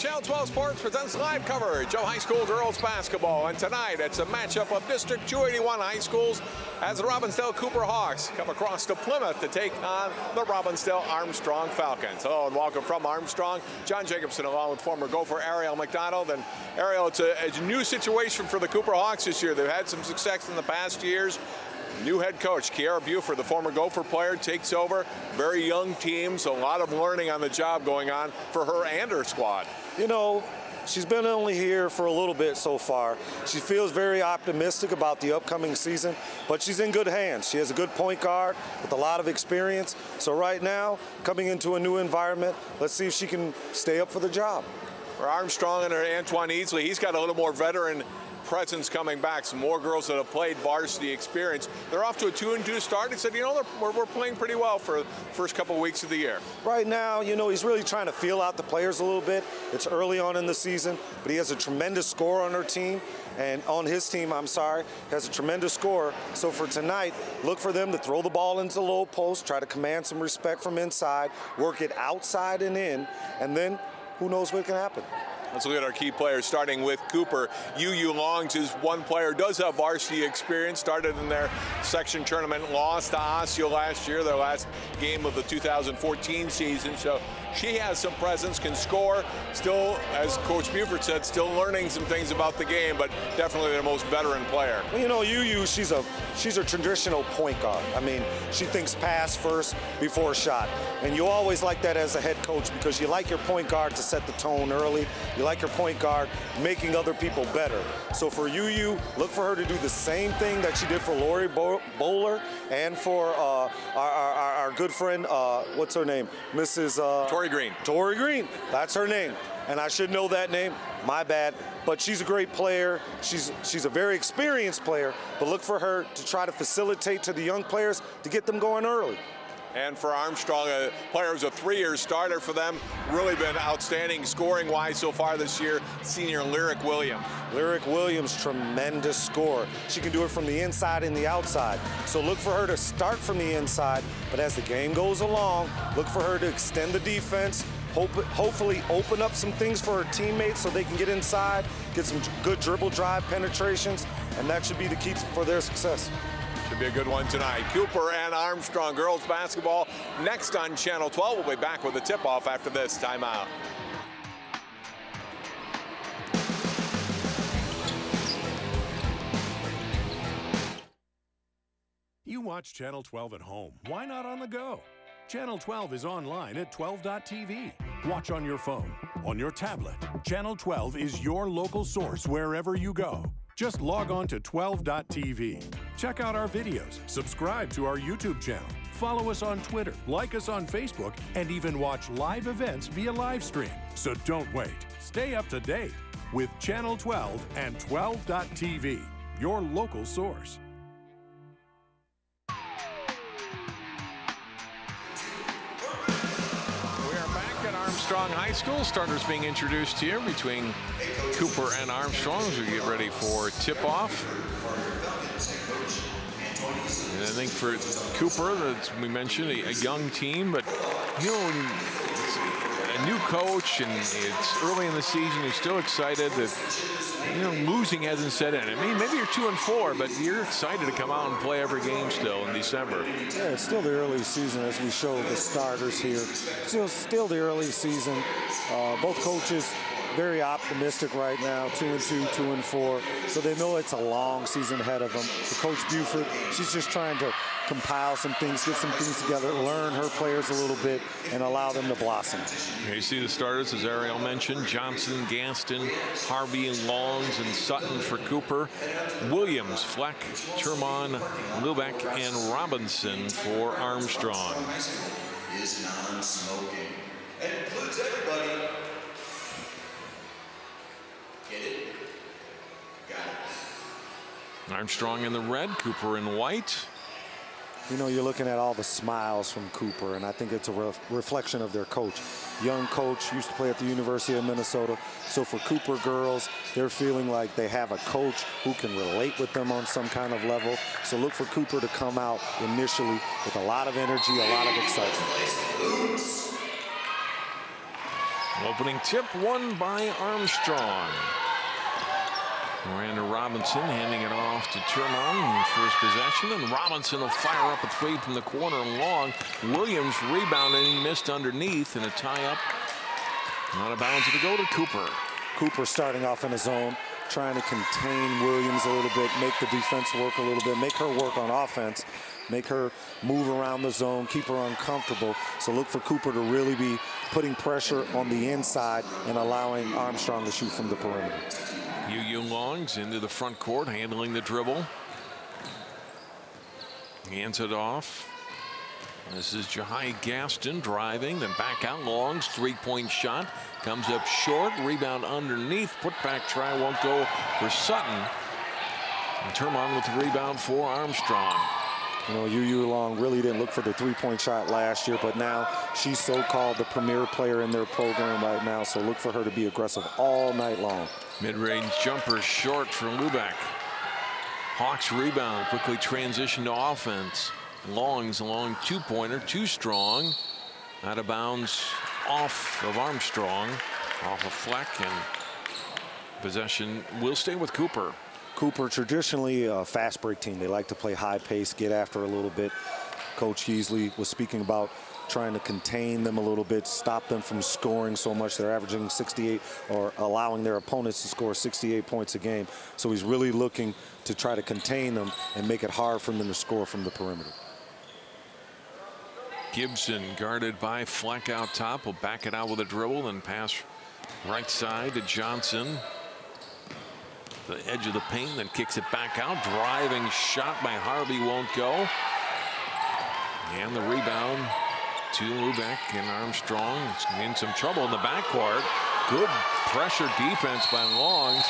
Channel 12 Sports presents live coverage of high school girls basketball. And tonight, it's a matchup of District 281 high schools as the Robbinsdale Cooper Hawks come across to Plymouth to take on the Robbinsdale Armstrong Falcons. Hello and welcome from Armstrong. John Jacobson along with former Gopher Ariel McDonald. And Ariel, it's a new situation for the Cooper Hawks this year. They've had some success in the past years. New head coach, Kiara Buford, the former Gopher player, takes over. Very young team, so a lot of learning on the job going on for her and her squad. You know, she's been only here for a little bit so far. She feels very optimistic about the upcoming season, but she's in good hands. She has a good point guard with a lot of experience. So right now, coming into a new environment, let's see if she can stay up for the job. For Armstrong and Antoine Easley, he's got a little more veteran presence coming back. Some more girls that have played varsity experience. They're off to a 2-2 start. He said, you know, we're playing pretty well for the first couple of weeks of the year. Right now, you know, he's really trying to feel out the players a little bit. It's early on in the season, but he has a tremendous scorer on her team, and on his team, I'm sorry, has a tremendous scorer. So for tonight, look for them to throw the ball into the low post, try to command some respect from inside, work it outside and in, and then who knows what can happen. Let's look at our key players, starting with Cooper. Yu Longs is one player, does have varsity experience, started in their section tournament, lost to Osseo last year, their last game of the 2014 season. So she has some presence, can score, still, as Coach Buford said, still learning some things about the game, but definitely their most veteran player. Well, you know, Yu, she's a traditional point guard. I mean, she thinks pass first before shot. And you always like that as a head coach because you like your point guard to set the tone early. You like your point guard making other people better. So for Yu, look for her to do the same thing that she did for Lori Bowler and for our good friend, what's her name? Mrs. Tori Green. Tori Green, that's her name. And I should know that name, my bad. But she's a great player. She's a very experienced player, but look for her to try to facilitate to the young players to get them going early. And for Armstrong, a player who's a 3-year starter for them, really been outstanding scoring-wise so far this year, senior Lyric Williams. Lyric Williams, tremendous scorer. She can do it from the inside and the outside. So look for her to start from the inside, but as the game goes along, look for her to extend the defense, hopefully open up some things for her teammates so they can get inside, get some good dribble drive penetrations, and that should be the key for their success. Should be a good one tonight. Cooper and Armstrong girls basketball next on Channel 12. We'll be back with a tip-off after this timeout. You watch Channel 12 at home. Why not on the go? Channel 12 is online at 12.tv. Watch on your phone, on your tablet. Channel 12 is your local source wherever you go. Just log on to 12.tv. Check out our videos, subscribe to our YouTube channel, follow us on Twitter, like us on Facebook, and even watch live events via live stream. So don't wait. Stay up to date with Channel 12 and 12.tv, your local source. Armstrong High School. Starters being introduced here between Cooper and Armstrong as we get ready for tip-off. And I think for Cooper, as we mentioned, a young team, but you know, a new coach, and it's early in the season. You're still excited that, you know, losing hasn't set in. I mean, maybe you're 2-4, but you're excited to come out and play every game still in December. Yeah, it's still the early season as we show the starters here. Still the early season. Both coaches very optimistic right now, 2-2, 2-4. So they know it's a long season ahead of them. For Coach Buford, she's just trying to compile some things, get some things together, learn her players a little bit, and allow them to blossom. Here you see the starters, as Ariel mentioned: Johnson, Gaston, Harvey, and Longs, and Sutton for Cooper. Williams, Fleck, Termon, Lubeck, and Robinson for Armstrong. Is non-smoking. And includes everybody. Get it? Got it. Armstrong in the red, Cooper in white. You know, you're looking at all the smiles from Cooper, and I think it's a reflection of their coach. Young coach, used to play at the University of Minnesota. So for Cooper girls, they're feeling like they have a coach who can relate with them on some kind of level. So look for Cooper to come out initially with a lot of energy, a lot of excitement. Opening tip won by Armstrong. Miranda Robinson handing it off to Turman. First possession, and Robinson will fire up a three from the corner and long. Williams rebounded and missed underneath, and a tie-up. Out of bounds to go to Cooper. Cooper starting off in a zone, trying to contain Williams a little bit, make the defense work a little bit, make her work on offense, make her move around the zone, keep her uncomfortable. So look for Cooper to really be putting pressure on the inside and allowing Armstrong to shoot from the perimeter. Yu Longs into the front court, handling the dribble. Hands it off. This is Jahai Gaston driving, then back out. Longs, three-point shot. Comes up short. Rebound underneath. Put back try won't go for Sutton. And Turman with the rebound for Armstrong. You know, Yu Long really didn't look for the three-point shot last year, but now she's so-called the premier player in their program right now, so look for her to be aggressive all night long. Mid-range jumper short for Lubeck. Hawks rebound, quickly transition to offense. Longs a long two-pointer, too strong. Out of bounds off of Armstrong, off of Fleck, and possession will stay with Cooper. Cooper, traditionally a fast break team. They like to play high pace, get after a little bit. Coach Heasley was speaking about trying to contain them a little bit, stop them from scoring so much. They're averaging 68 or allowing their opponents to score 68 points a game. So he's really looking to try to contain them and make it hard for them to score from the perimeter. Gibson guarded by Fleck out top. Will back it out with a dribble and pass right side to Johnson. The edge of the paint, then kicks it back out. Driving shot by Harvey won't go. And the rebound to Lubeck, and Armstrong is in some trouble in the backcourt. Good pressure defense by Longs.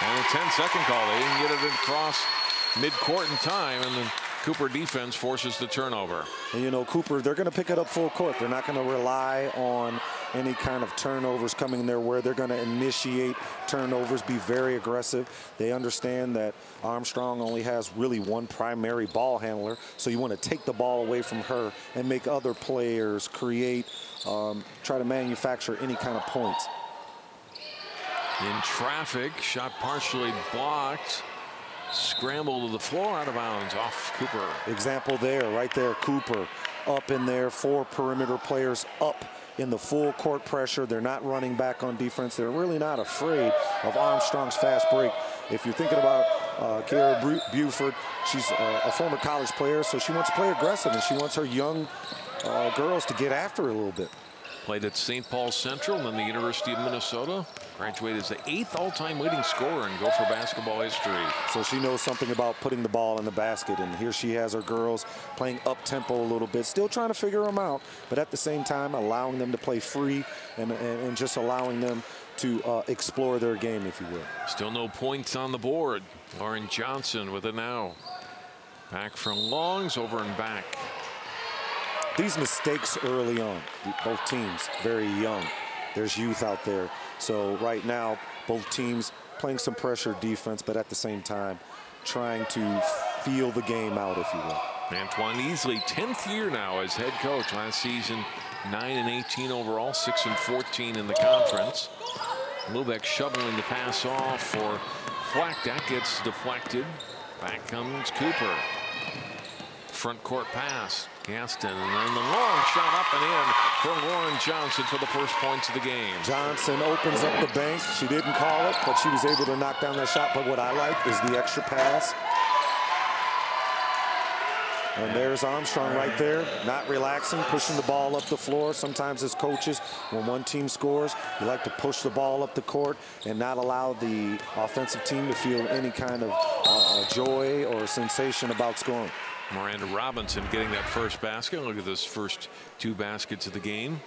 And a 10-second call. They didn't get it across midcourt in time, and the Cooper defense forces the turnover. And you know, Cooper, they're going to pick it up full court. They're not going to rely on any kind of turnovers coming their way. They're going to initiate turnovers, be very aggressive. They understand that Armstrong only has really one primary ball handler, so you want to take the ball away from her and make other players create, try to manufacture any kind of points. In traffic, shot partially blocked. Scramble to the floor, out of bounds, off Cooper. Example there, right there, Cooper up in there, 4 perimeter players up in the full court pressure. They're not running back on defense. They're really not afraid of Armstrong's fast break. If you're thinking about Kiara Buford, she's a former college player, so she wants to play aggressive, and she wants her young girls to get after her a little bit. Played at St. Paul Central and then the University of Minnesota. Graduated as the 8th all-time leading scorer in Gopher basketball history. So she knows something about putting the ball in the basket, and here she has her girls playing up-tempo a little bit, still trying to figure them out, but at the same time allowing them to play free and just allowing them to explore their game, if you will. Still no points on the board. Lauren Johnson with it now. Back from Longs, over and back. These mistakes early on, both teams very young. There's youth out there. So right now, both teams playing some pressure defense, but at the same time, trying to feel the game out, if you will. Antoine Easley, 10th year now as head coach. Last season, 9-18 overall, 6-14 in the conference. Lubeck shoveling the pass off for Fleck. That gets deflected. Back comes Cooper. Front court pass. Gaston, and then the long shot up and in for Lauren Johnson for the first points of the game. Johnson opens up the bank. She didn't call it, but she was able to knock down that shot. But what I like is the extra pass. And there's Armstrong right there, not relaxing, pushing the ball up the floor. Sometimes as coaches, when one team scores, you like to push the ball up the court and not allow the offensive team to feel any kind of joy or sensation about scoring. Miranda Robinson getting that first basket. Look at those first 2 baskets of the game.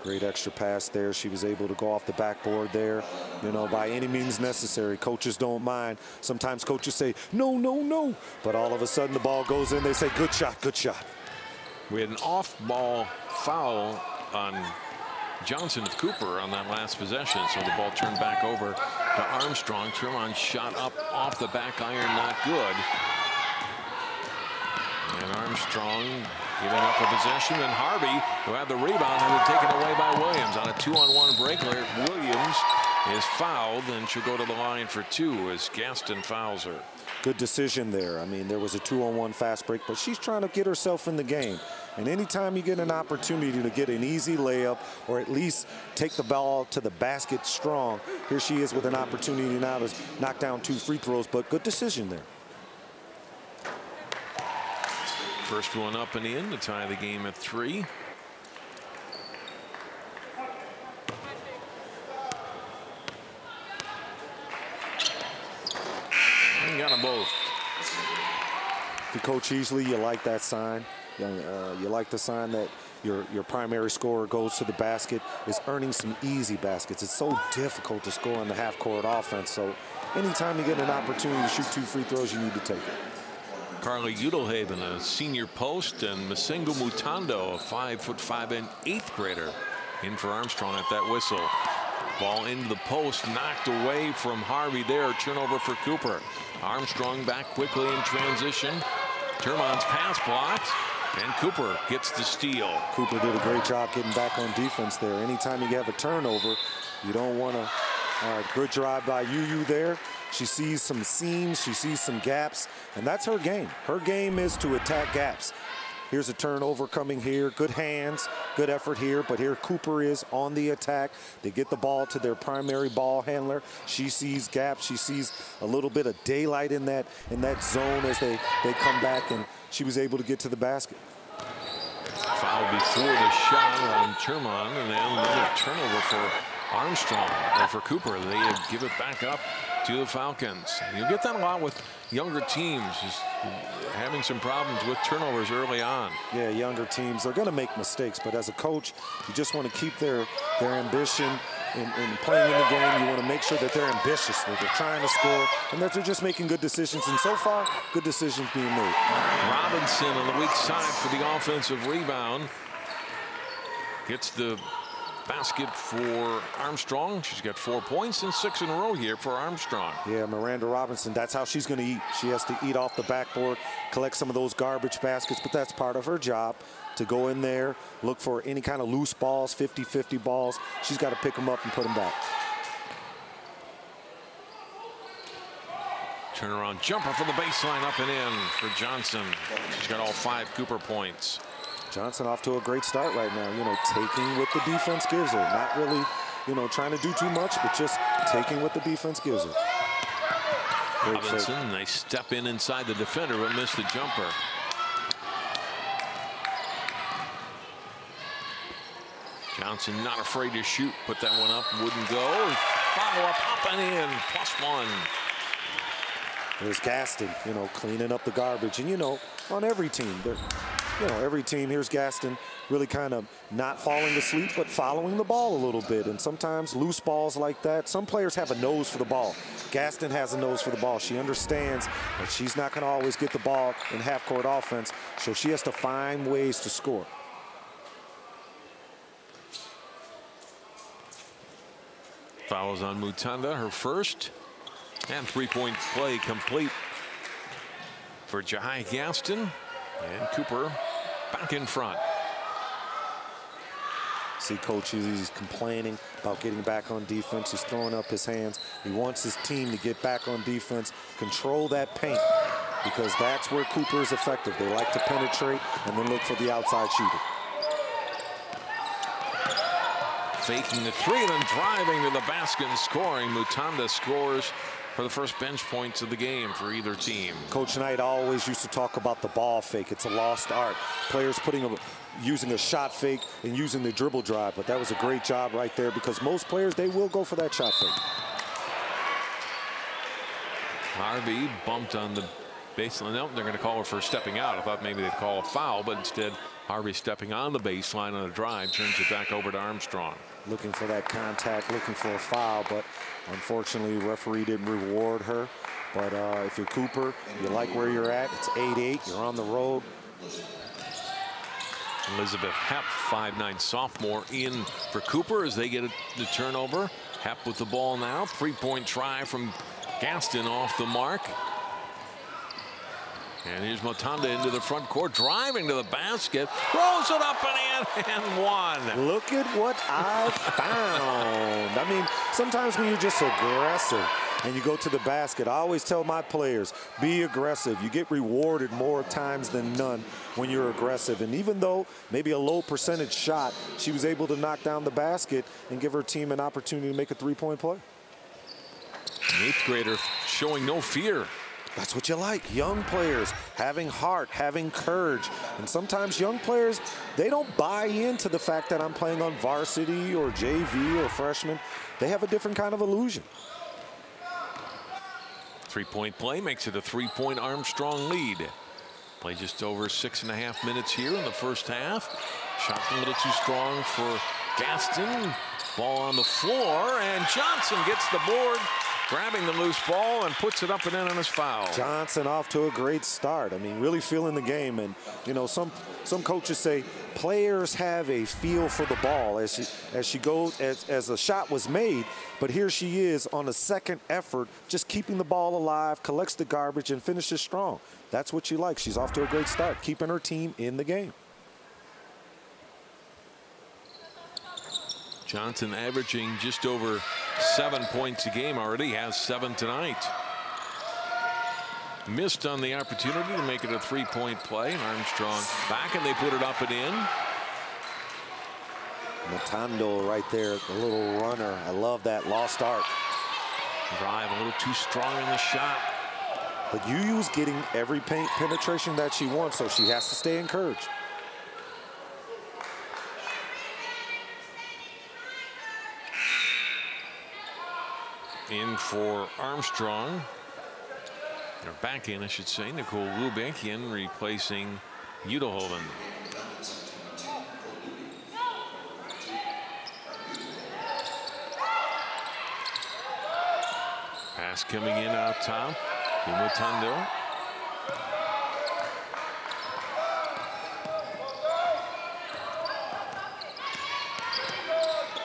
Great extra pass there. She was able to go off the backboard there, you know, by any means necessary. Coaches don't mind. Sometimes coaches say, no, no, no. But all of a sudden the ball goes in. They say, good shot, good shot. We had an off-ball foul on Johnson of Cooper on that last possession. So the ball turned back over to Armstrong. Tremont shot up off the back iron, not good. And Armstrong giving up a possession, and Harvey, who had the rebound, had it taken away by Williams on a 2-on-1 break. Williams is fouled and should go to the line for 2 as Gaston fouls her. Good decision there. I mean, there was a 2-on-1 fast break, but she's trying to get herself in the game. And anytime you get an opportunity to get an easy layup or at least take the ball to the basket strong, here she is with an opportunity now to knock down 2 free throws, but good decision there. First one up and in to tie the game at 3. And got them both. If you coach easily, you like that sign. You like the sign that your primary scorer goes to the basket, is earning some easy baskets. It's so difficult to score on the half-court offense. So anytime you get an opportunity to shoot 2 free throws, you need to take it. Carly Udelhaven, a senior post, and Masengo Mutando, a 5'5" and 8th grader, in for Armstrong at that whistle. Ball into the post, knocked away from Harvey there. Turnover for Cooper. Armstrong back quickly in transition. Termon's pass blocked, and Cooper gets the steal. Cooper did a great job getting back on defense there. Anytime you have a turnover, you don't want to. Good drive by Yu there. She sees some seams, she sees some gaps, and that's her game. Her game is to attack gaps. Here's a turnover coming here. Good hands, good effort here, but here Cooper is on the attack. They get the ball to their primary ball handler. She sees gaps. She sees a little bit of daylight in that zone as they come back, and she was able to get to the basket. Foul before the shot on Termon, and then another turnover for Armstrong, or for Cooper. They give it back up to the Falcons. You'll get that a lot with younger teams, just having some problems with turnovers early on. Yeah, younger teams, they're going to make mistakes, but as a coach, you just want to keep their ambition in playing in the game. You want to make sure that they're ambitious, that they're trying to score, and that they're just making good decisions. And so far, good decisions being made. Robinson on the weak side for the offensive rebound. Gets the basket for Armstrong. She's got 4 points and 6 in a row here for Armstrong. Yeah, Miranda Robinson, that's how she's going to eat. She has to eat off the backboard, collect some of those garbage baskets, but that's part of her job, to go in there, look for any kind of loose balls, 50-50 balls. She's got to pick them up and put them back. Turnaround jumper from the baseline, up and in for Johnson. She's got all 5 Cooper points. Johnson off to a great start right now, taking what the defense gives her. Not really, trying to do too much, but just taking what the defense gives her. Robinson, they step in inside the defender, but missed the jumper. Johnson not afraid to shoot, put that one up, wouldn't go. Follow up and in, +1. There's Gaston, cleaning up the garbage. And, on every team, every team, here's Gaston really kind of not falling asleep, but following the ball a little bit. And sometimes loose balls like that, some players have a nose for the ball. Gaston has a nose for the ball. She understands that she's not going to always get the ball in half-court offense, so she has to find ways to score. Fouls on Mutanda, her first. And 3-point play complete for Jahai Gaston. And Cooper back in front. See, Coach, he's complaining about getting back on defense. He's throwing up his hands. He wants his team to get back on defense, control that paint, because that's where Cooper is effective. They like to penetrate and then look for the outside shooter. Faking the 3 and then driving to the basket and scoring. Mutanda scores for the first bench points of the game for either team. Coach Knight always used to talk about the ball fake. It's a lost art. Players using a shot fake and using the dribble drive, but that was a great job right there, because most players, they will go for that shot fake. Harvey bumped on the baseline. No, they're going to call her for stepping out. I thought maybe they'd call a foul, but instead Harvey stepping on the baseline on a drive, turns it back over to Armstrong. Looking for that contact, looking for a foul, but unfortunately the referee didn't reward her. But if you're Cooper, you like where you're at. It's 8-8. You're on the road. Elizabeth Hepp, 5'9" sophomore, in for Cooper as they get the turnover. Hepp with the ball now. 3-point try from Gaston off the mark. And here's Mutanda into the front court, driving to the basket, throws it up and in, and one. Look at what I found. I mean, sometimes when you're just aggressive and you go to the basket, I always tell my players, be aggressive. You get rewarded more times than none when you're aggressive. And even though maybe a low percentage shot, she was able to knock down the basket and give her team an opportunity to make a three-point play. An eighth grader showing no fear. That's what you like. Young players having heart, having courage. And sometimes young players, they don't buy into the fact that I'm playing on varsity or JV or freshman. They have a different kind of illusion. Three-point play makes it a three-point Armstrong lead. Play just over 6.5 minutes here in the first half. Shot a little too strong for Gaston. Ball on the floor, and Johnson gets the board, grabbing the loose ball and puts it up and in on his foul. Johnson off to a great start. I mean, really feeling the game. And, you know, some coaches say players have a feel for the ball as she goes, as the shot was made. But here she is on a second effort, just keeping the ball alive, collects the garbage, and finishes strong. That's what she likes. She's off to a great start, keeping her team in the game. Johnson averaging just over 7 points a game already, has 7 tonight. Missed on the opportunity to make it a three-point play. Armstrong back, and they put it up and in. Mutanda right there, the little runner. I love that lost art. Drive a little too strong in the shot. But Yu's getting every paint penetration that she wants, so she has to stay encouraged. In for Armstrong. They're back in, I should say. Nicole Lubekian replacing Udehoven. Pass coming in out top to Mutanda.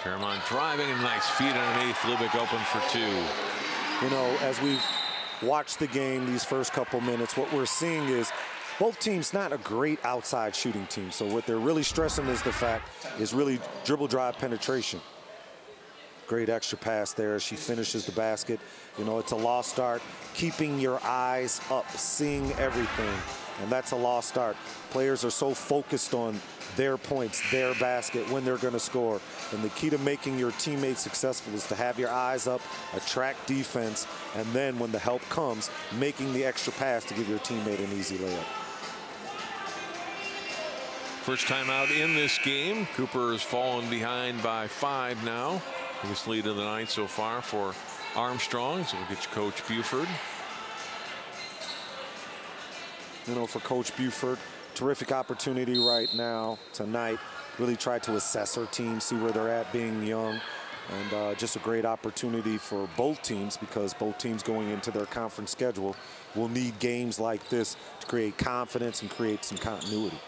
Fairmont driving, and nice feed underneath. Lubeck open for two. You know, as we've watched the game these first couple minutes, what we're seeing is both teams not a great outside shooting team. So what they're really stressing is the fact is really dribble drive penetration. Great extra pass there as she finishes the basket. You know, it's a lost start. Keeping your eyes up, seeing everything. And that's a lost start. Players are so focused on their points, their basket, when they're going to score. And the key to making your teammates successful is to have your eyes up, attract defense, and then when the help comes, making the extra pass to give your teammate an easy layup. First time out in this game. Cooper has fallen behind by 5 now. Biggest lead of the night so far for Armstrong. So we'll get you Coach Buford. You know, for Coach Buford, terrific opportunity right now tonight. Really try to assess her team, see where they're at being young. And just a great opportunity for both teams, because both teams going into their conference schedule will need games like this to create confidence and create some continuity.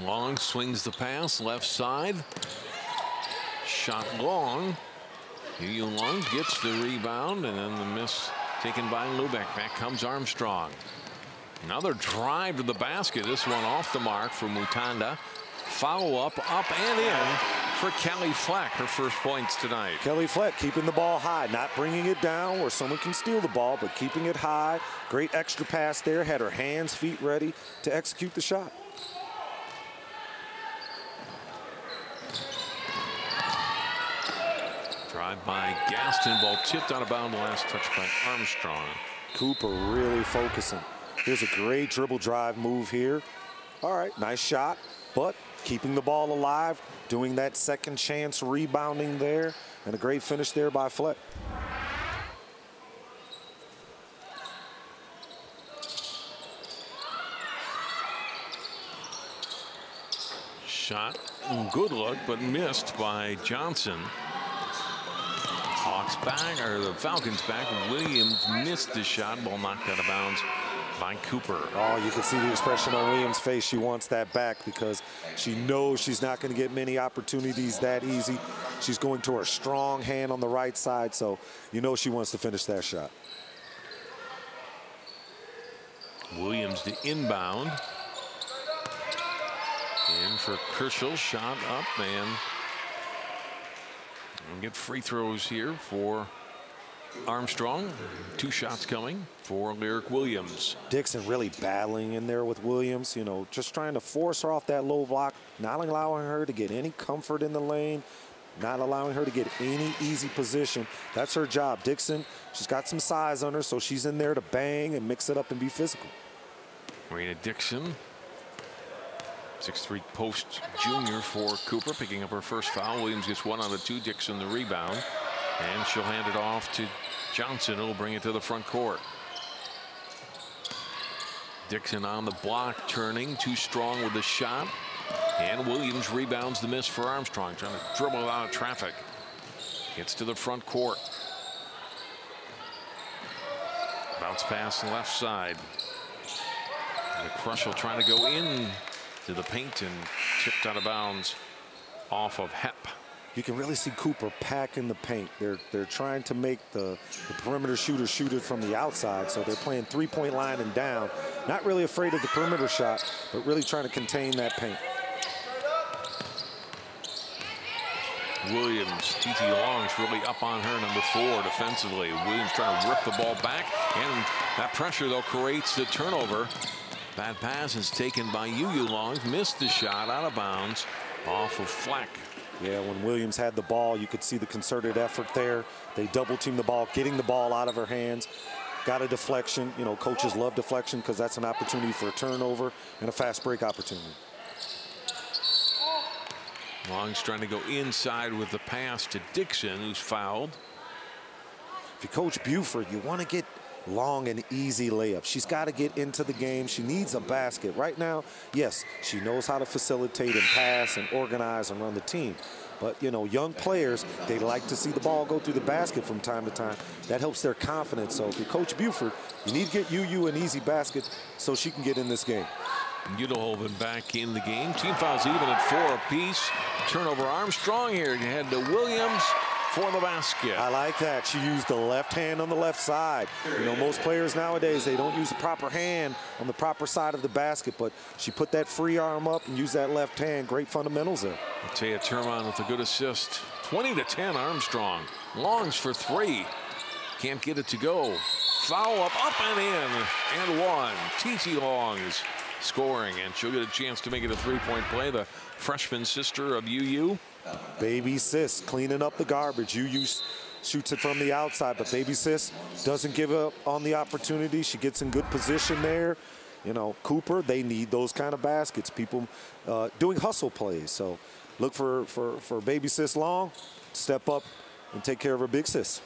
Long swings the pass left side. Shot long. Yu Long gets the rebound, and then the miss taken by Lubeck. Back comes Armstrong. Another drive to the basket. This one off the mark for Mutanda. Follow up and in for Kelly Fleck. Her first points tonight. Kelly Fleck keeping the ball high, not bringing it down where someone can steal the ball, but keeping it high. Great extra pass there. Had her hands, feet ready to execute the shot. Drive by Gaston, ball tipped out of bounds, last touch by Armstrong. Cooper really focusing. Here's a great dribble drive move here. All right, nice shot, but keeping the ball alive, doing that second chance rebounding there, and a great finish there by Fleck. Shot, good look, but missed by Johnson. Hawks back, or the Falcons back. Williams missed the shot. Ball knocked out of bounds by Cooper. Oh, you can see the expression on Williams' face. She wants that back because she knows she's not going to get many opportunities that easy. She's going to her strong hand on the right side, so you know she wants to finish that shot. Williams the inbound. In for Kerschel, shot up, and we'll get free throws here for Armstrong. 2 shots coming for Lyric Williams. Dixon really battling in there with Williams, you know, just trying to force her off that low block, not allowing her to get any comfort in the lane, not allowing her to get any easy position. That's her job. Dixon, she's got some size on her, so she's in there to bang and mix it up and be physical. Marina Dixon, 6'3" post junior for Cooper, picking up her first foul. Williams gets 1 out of 2. Dixon the rebound, and she'll hand it off to Johnson, who'll bring it to the front court. Dixon on the block, turning, too strong with the shot, and Williams rebounds the miss for Armstrong, trying to dribble out of traffic. Gets to the front court. Bounce pass left side. The Crushel trying to go in to the paint and tipped out of bounds off of Hep. You can really see Cooper packing the paint. They're trying to make the perimeter shooter shoot it from the outside, so they're playing 3-point line and down. Not really afraid of the perimeter shot, but really trying to contain that paint. Williams, T.T. Long's really up on her, number 4 defensively. Williams trying to rip the ball back, and that pressure, though, creates the turnover. Bad pass is taken by Yu Longs, missed the shot, out of bounds, off of Fleck. Yeah, when Williams had the ball, you could see the concerted effort there. They double-teamed the ball, getting the ball out of her hands. Got a deflection. You know, coaches love deflection because that's an opportunity for a turnover and a fast break opportunity. Long's trying to go inside with the pass to Dixon, who's fouled. If you coach Buford, you want to get Long an easy layup. She's got to get into the game. She needs a basket. Right now, yes, she knows how to facilitate and pass and organize and run the team. But, you know, young players, they like to see the ball go through the basket from time to time. That helps their confidence. So if you coach Buford, you need to get Yu an easy basket so she can get in this game. Udelhoven back in the game. Team fouls even at 4 apiece. Turnover Armstrong here. You head to Williams for the basket. I like that. She used the left hand on the left side. You know, most players nowadays, they don't use the proper hand on the proper side of the basket, but she put that free arm up and used that left hand. Great fundamentals there. Taya Turman with a good assist. 20-10 Armstrong. Longs for 3. Can't get it to go. Foul up and in, and 1. T.T. Longs scoring, and she'll get a chance to make it a 3-point play. The freshman sister of Yu. Baby Sis cleaning up the garbage. Yu shoots it from the outside, but Baby Sis doesn't give up on the opportunity. She gets in good position there. You know, Cooper, they need those kind of baskets. People doing hustle plays. So look for Baby Sis Long, step up and take care of her big sis.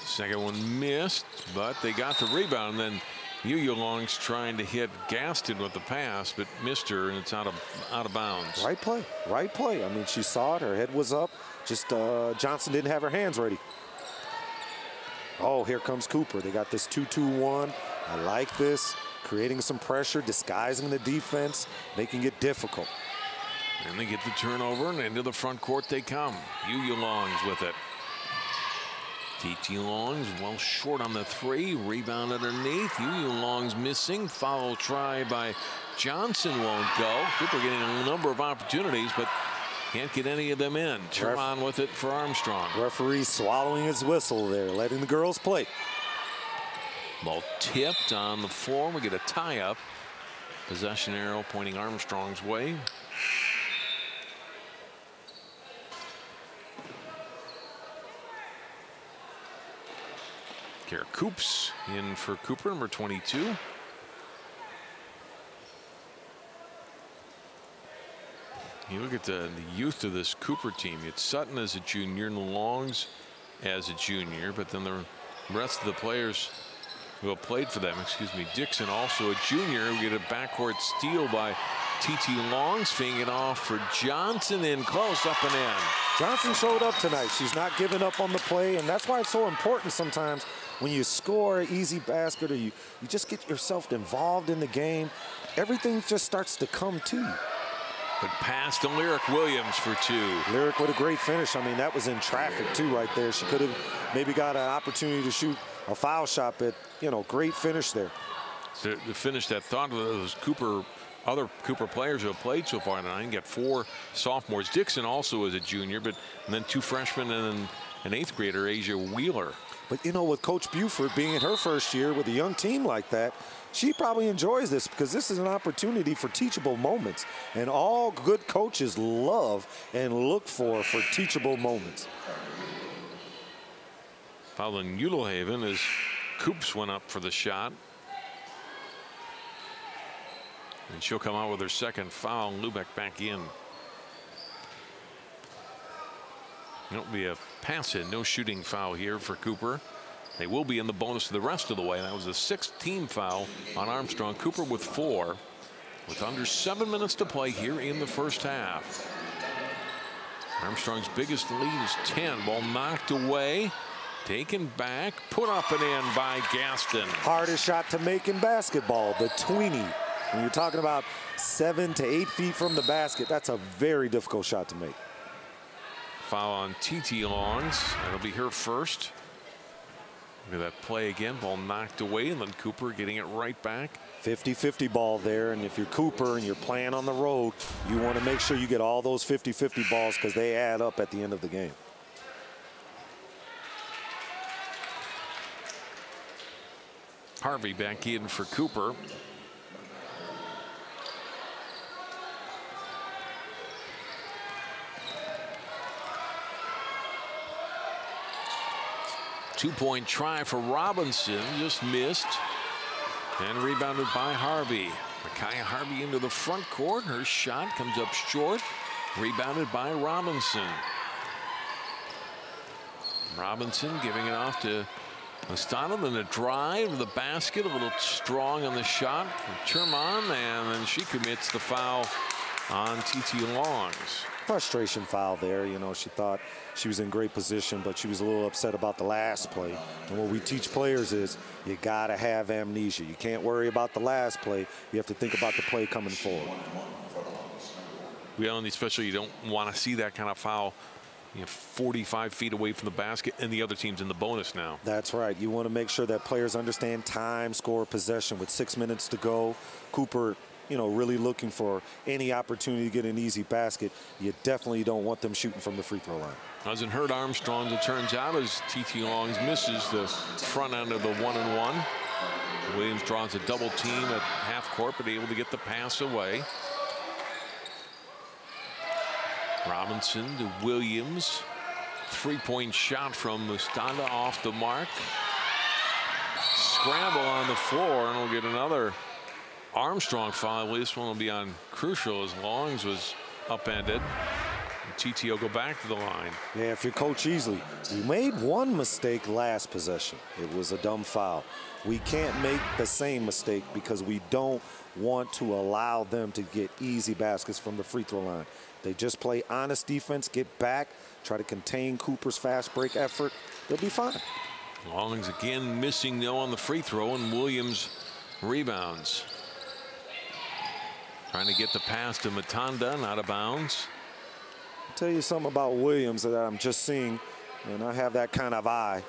Second one missed, but they got the rebound. And then Yu Long's trying to hit Gaston with the pass, but missed her, and it's out of bounds. Right play, right play. I mean, she saw it. Her head was up. Just Johnson didn't have her hands ready. Oh, here comes Cooper. They got this 2-2-1. I like this. Creating some pressure, disguising the defense, making it difficult. And they get the turnover, and into the front court they come. Yu Long's with it. T.T. Long's well short on the 3. Rebound underneath. Yu Long's missing. Foul try by Johnson won't go. Cooper getting a number of opportunities, but can't get any of them in. Turn on with it for Armstrong. Referee swallowing his whistle there, letting the girls play. Ball tipped on the floor. We get a tie-up. Possession arrow pointing Armstrong's way. Kara Coops in for Cooper, number 22. You look at the youth of this Cooper team. It's Sutton as a junior and Longs as a junior, but then the rest of the players who have played for them, Dixon also a junior. We get a backcourt steal by T.T. Longs, finging it off for Johnson, in close, up and in. Johnson showed up tonight. She's not giving up on the play, and that's why it's so important sometimes when you score an easy basket or you just get yourself involved in the game, everything just starts to come to you. But pass to Lyric Williams for 2. Lyric with a great finish. I mean, that was in traffic too right there. She could have maybe got an opportunity to shoot a foul shot, but great finish there. To finish that thought, those other Cooper players who have played so far tonight. Got 4 sophomores. Dixon also is a junior, and then 2 freshmen and an 8th grader, Asia Wheeler. But with Coach Buford being in her first year with a young team like that, she probably enjoys this because this is an opportunity for teachable moments. And all good coaches love and look for teachable moments. Following Ulehaven as Coops went up for the shot. And she'll come out with her second foul. Lubeck back in. It'll be a pass in, no shooting foul here for Cooper. They will be in the bonus the rest of the way. That was the 6th team foul on Armstrong. Cooper with 4, with under 7 minutes to play here in the first half. Armstrong's biggest lead is 10. Ball knocked away, taken back, put up and in by Gaston. Hardest shot to make in basketball, the tweenie. When you're talking about 7 to 8 feet from the basket, that's a very difficult shot to make. Foul on TT Longs. That'll be her first. Look at that play again. Ball knocked away, and then Cooper getting it right back. 50-50 ball there, and if you're Cooper and you're playing on the road, you want to make sure you get all those 50-50 balls because they add up at the end of the game. Harvey back in for Cooper. Two-point try for Robinson, just missed. And rebounded by Harvey. Micaiah Harvey into the front court. Her shot comes up short. Rebounded by Robinson. Robinson giving it off to Mastana. Then a drive to the basket. A little strong on the shot from Termon. And then she commits the foul on TT Longs. Frustration foul there. She thought she was in great position, but she was a little upset about the last play. And what we teach players is you got to have amnesia. You can't worry about the last play. You have to think about the play coming forward. Well, and especially you don't want to see that kind of foul 45 feet away from the basket, and the other team's in the bonus now. That's right. You want to make sure that players understand time, score, possession. With 6 minutes to go, Cooper really looking for any opportunity to get an easy basket. You definitely don't want them shooting from the free throw line. Doesn't hurt Armstrong, it turns out, as TT Longs misses the front end of the 1-and-1. Williams draws a double team at half court, but able to get the pass away. Robinson to Williams. 3-point shot from Mustanda off the mark. Scramble on the floor, and we'll get another Armstrong foul. This one will be on Crucial as Longs was upended. TT will go back to the line. Yeah, if you're Coach Easley, we made one mistake last possession. It was a dumb foul. We can't make the same mistake because we don't want to allow them to get easy baskets from the free throw line. They just play honest defense, get back, try to contain Cooper's fast break effort. They'll be fine. Longs again missing though on the free throw, and Williams rebounds. Trying to get the pass to Matanda, not out of bounds. I'll tell you something about Williams that I'm just seeing, and I have that kind of eye.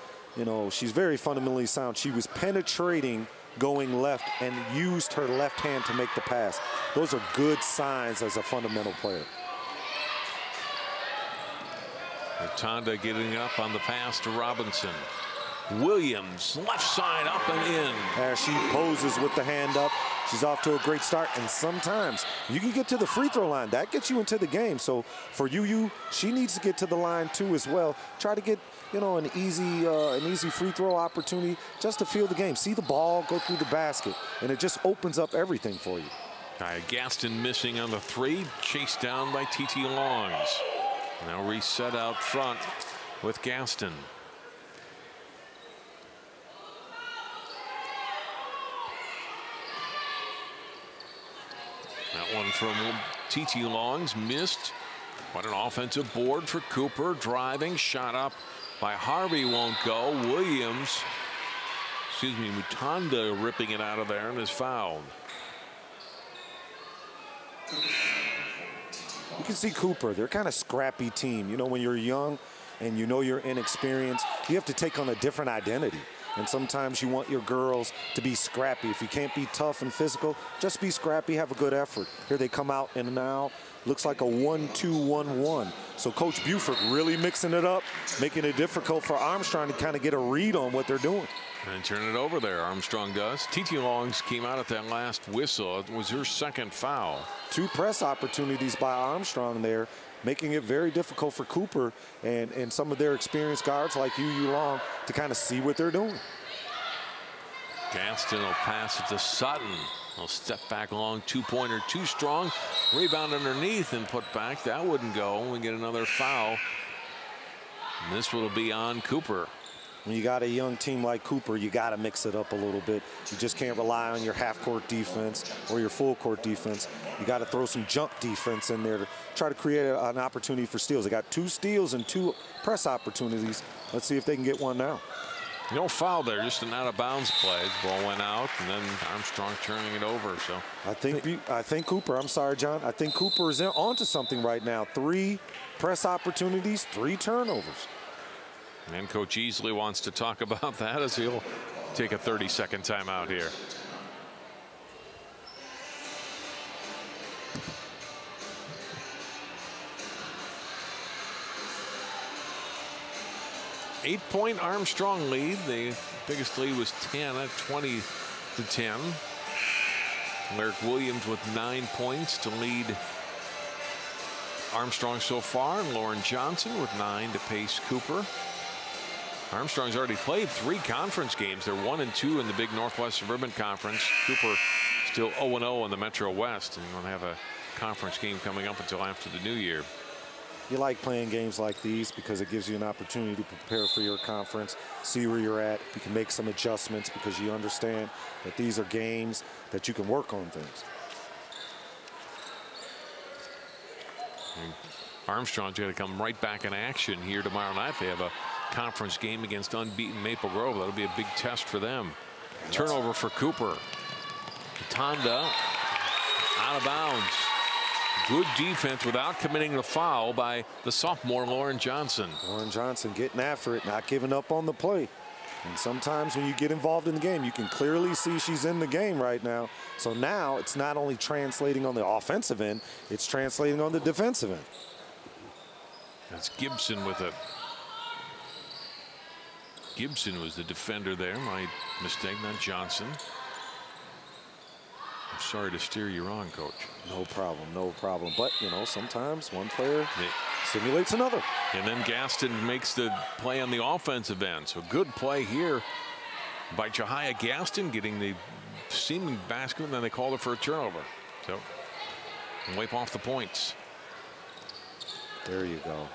She's very fundamentally sound. She was penetrating going left and used her left hand to make the pass. Those are good signs as a fundamental player. Matanda getting up on the pass to Robinson. Williams, left side, up and in. As she poses with the hand up, she's off to a great start. And sometimes you can get to the free throw line. That gets you into the game. So for Yu, she needs to get to the line too as well. Try to get, an easy free throw opportunity just to feel the game. See the ball go through the basket, and it just opens up everything for you. Gaston missing on the 3, chased down by TT Longs. Now reset out front with Gaston. That one from TT Longs missed. What an offensive board for Cooper. Driving, shot up by Harvey, won't go. Williams, Mutanda ripping it out of there and is fouled. You can see Cooper, they're kind of scrappy team. You know, when you're young and you know you're inexperienced, you have to take on a different identity. And sometimes you want your girls to be scrappy. If you can't be tough and physical, just be scrappy, have a good effort. Here they come out and now looks like a 1-2-1-1. So Coach Buford really mixing it up, making it difficult for Armstrong to kind of get a read on what they're doing. And turn it over there, Armstrong does. TT Longs came out at that last whistle. It was her second foul. 2 press opportunities by Armstrong there, making it very difficult for Cooper and some of their experienced guards like Yu Long to kind of see what they're doing. Gaston will pass it to Sutton. He'll step back long, 2-pointer, too strong. Rebound underneath and put back. That wouldn't go. We get another foul. And this will be on Cooper. When you got a young team like Cooper, you got to mix it up a little bit. You just can't rely on your half-court defense or your full-court defense. You got to throw some jump defense in there to try to create an opportunity for steals. They got 2 steals and 2 press opportunities. Let's see if they can get one now. No foul there, just an out-of-bounds play. The ball went out, and then Armstrong turning it over. So I think Cooper. I'm sorry, John. I think Cooper is onto something right now. 3 press opportunities, 3 turnovers. And Coach Easley wants to talk about that as he'll take a 30-second timeout here. Eight-point Armstrong lead. The biggest lead was 10 at 20-10. Lyric Williams with 9 points to lead Armstrong so far, and Lauren Johnson with 9 to pace Cooper. Armstrong's already played 3 conference games. They're 1-2 in the Big Northwest Suburban Conference. Cooper still 0-0 in the Metro West, and we'll have a conference game coming up until after the new year. You like playing games like these because it gives you an opportunity to prepare for your conference, see where you're at. You can make some adjustments because you understand that these are games that you can work on things. And Armstrong's going to come right back in action here tomorrow night. They have a conference game against unbeaten Maple Grove. That'll be a big test for them. Turnover for Cooper. Katanda out of bounds. Good defense without committing the foul by the sophomore Lauren Johnson. Lauren Johnson getting after it, not giving up on the play. And sometimes when you get involved in the game, you can clearly see she's in the game right now. So now it's not only translating on the offensive end, it's translating on the defensive end. That's Gibson with it. Gibson was the defender there. My mistake, not Johnson. I'm sorry to steer you wrong, Coach. No problem, no problem. But, you know, sometimes one player simulates another. And then Gaston makes the play on the offensive end. So good play here by Jahia Gaston, getting the seaming basket, and then they called it for a turnover. So wipe off the points. There you go.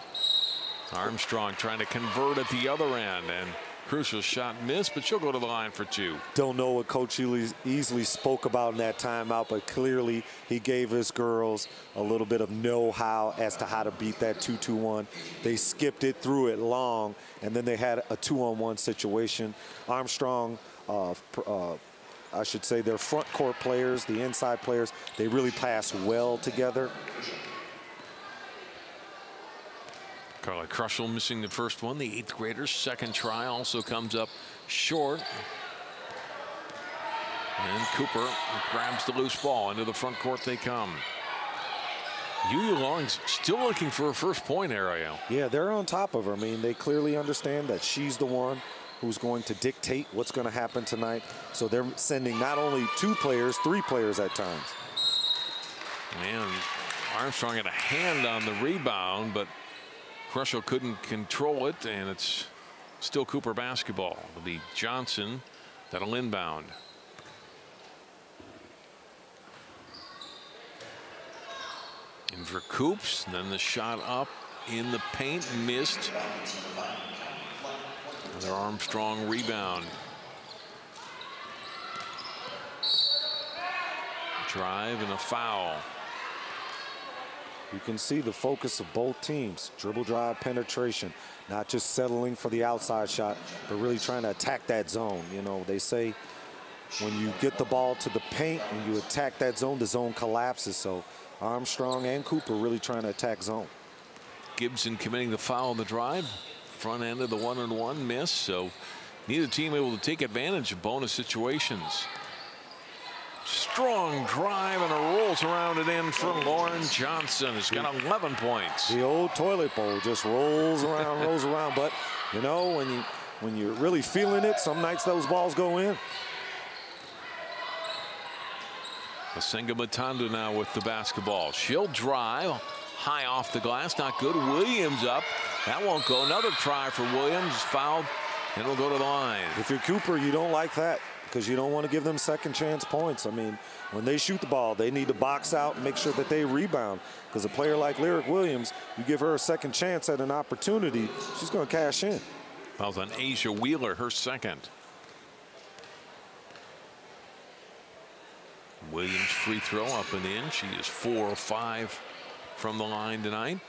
Armstrong trying to convert at the other end, and crucial shot missed, but she'll go to the line for 2. Don't know what Coach Easley spoke about in that timeout, but clearly he gave his girls a little bit of know-how as to how to beat that 2-2-1. They skipped it, threw it long, and then they had a 2-on-1 situation. Armstrong, I should say their front court players, the inside players, they really pass well together. Carla Crushel missing the first one. The 8th grader's second try also comes up short. And Cooper grabs the loose ball. Into the front court they come. Yu Long's still looking for a first point, Ariel. Yeah, they're on top of her. I mean, they clearly understand that she's the one who's going to dictate what's going to happen tonight. So they're sending not only 2 players, 3 players at times. And Armstrong had a hand on the rebound, but Crushel couldn't control it, and it's still Cooper basketball. It'll be Johnson that'll inbound. And for Coops, then the shot up in the paint, missed. Another Armstrong rebound. Drive and a foul. You can see the focus of both teams. Dribble drive penetration, not just settling for the outside shot, but really trying to attack that zone. You know, they say when you get the ball to the paint and you attack that zone, the zone collapses. So Armstrong and Cooper really trying to attack zone. Gibson committing the foul on the drive. Front end of the 1-and-1 miss. So neither team able to take advantage of bonus situations. Strong drive and it rolls around and in from Lauren Johnson. Has got 11 points. The old toilet bowl just rolls around, rolls around. But you know, when you're really feeling it, some nights those balls go in. Masenga Matanda now with the basketball. She'll drive high off the glass, not good. Williams up. That won't go. Another try for Williams. Fouled, and it'll go to the line. If you're Cooper, you don't like that because you don't want to give them second chance points. I mean, when they shoot the ball, they need to box out and make sure that they rebound. Because a player like Lyric Williams, you give her a second chance at an opportunity, she's going to cash in. Fouls on Asia Wheeler, her second. Williams free throw up and in. She is 4 of 5 from the line tonight.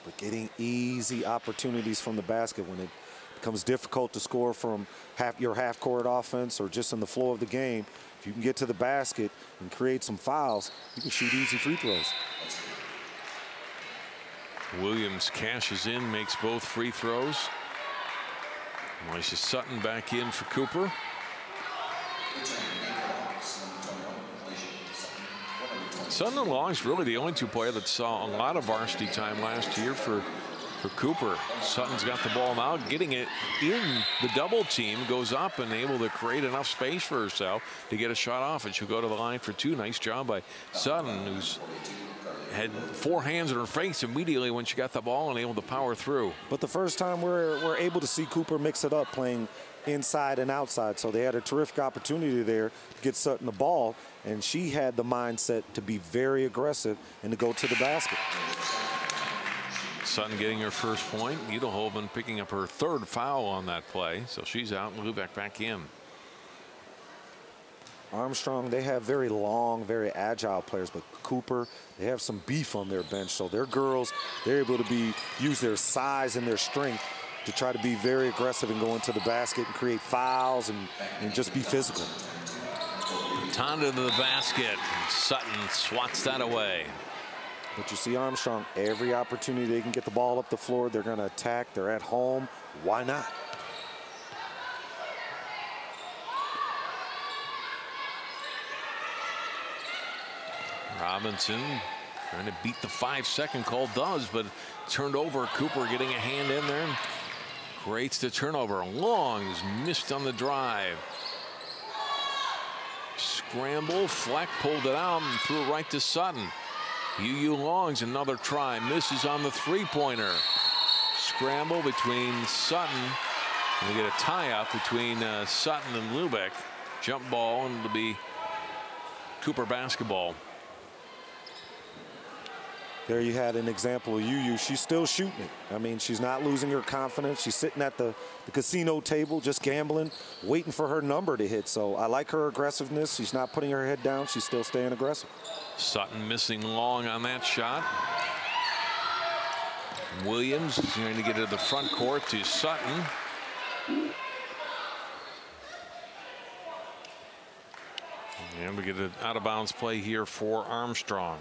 But getting easy opportunities from the basket when it becomes difficult to score from your half-court offense or just in the flow of the game, if you can get to the basket and create some fouls, you can shoot easy free throws. Williams cashes in, makes both free throws. Moisha Sutton back in for Cooper. Sutton and Long's really the only two players that saw a lot of varsity time last year for Cooper. Sutton's got the ball now, getting it in the double team, goes up and able to create enough space for herself to get a shot off, and she'll go to the line for 2. Nice job by Sutton, who's had 4 hands in her face immediately when she got the ball and able to power through. But the first time we're able to see Cooper mix it up, playing inside and outside. So they had a terrific opportunity there to get Sutton the ball, and she had the mindset to be very aggressive and to go to the basket. Sutton getting her first point. Edelhoven picking up her 3rd foul on that play. So she's out and Lubeck back in. Armstrong, they have very long, very agile players, but Cooper, they have some beef on their bench. So their girls, they're able to use their size and their strength to try to be very aggressive and go into the basket and create fouls and just be physical. Tonda to the basket. Sutton swats that away. But you see Armstrong, every opportunity they can get the ball up the floor, they're going to attack. They're at home. Why not? Robinson trying to beat the 5-second call, does, but turned over. Cooper getting a hand in there. Creates the turnover. Long is missed on the drive. Scramble. Fleck pulled it out and threw it right to Sutton. UU Long's another try. Misses on the 3-pointer. Scramble between Sutton. And we get a tie-up between Sutton and Lubeck. Jump ball, and it'll be Cooper basketball. There you had an example of UU. She's still shooting it. I mean, she's not losing her confidence. She's sitting at the casino table just gambling, waiting for her number to hit. So I like her aggressiveness. She's not putting her head down. She's still staying aggressive. Sutton missing Long on that shot. Williams is going to get to the front court to Sutton. And we get an out-of-bounds play here for Armstrong.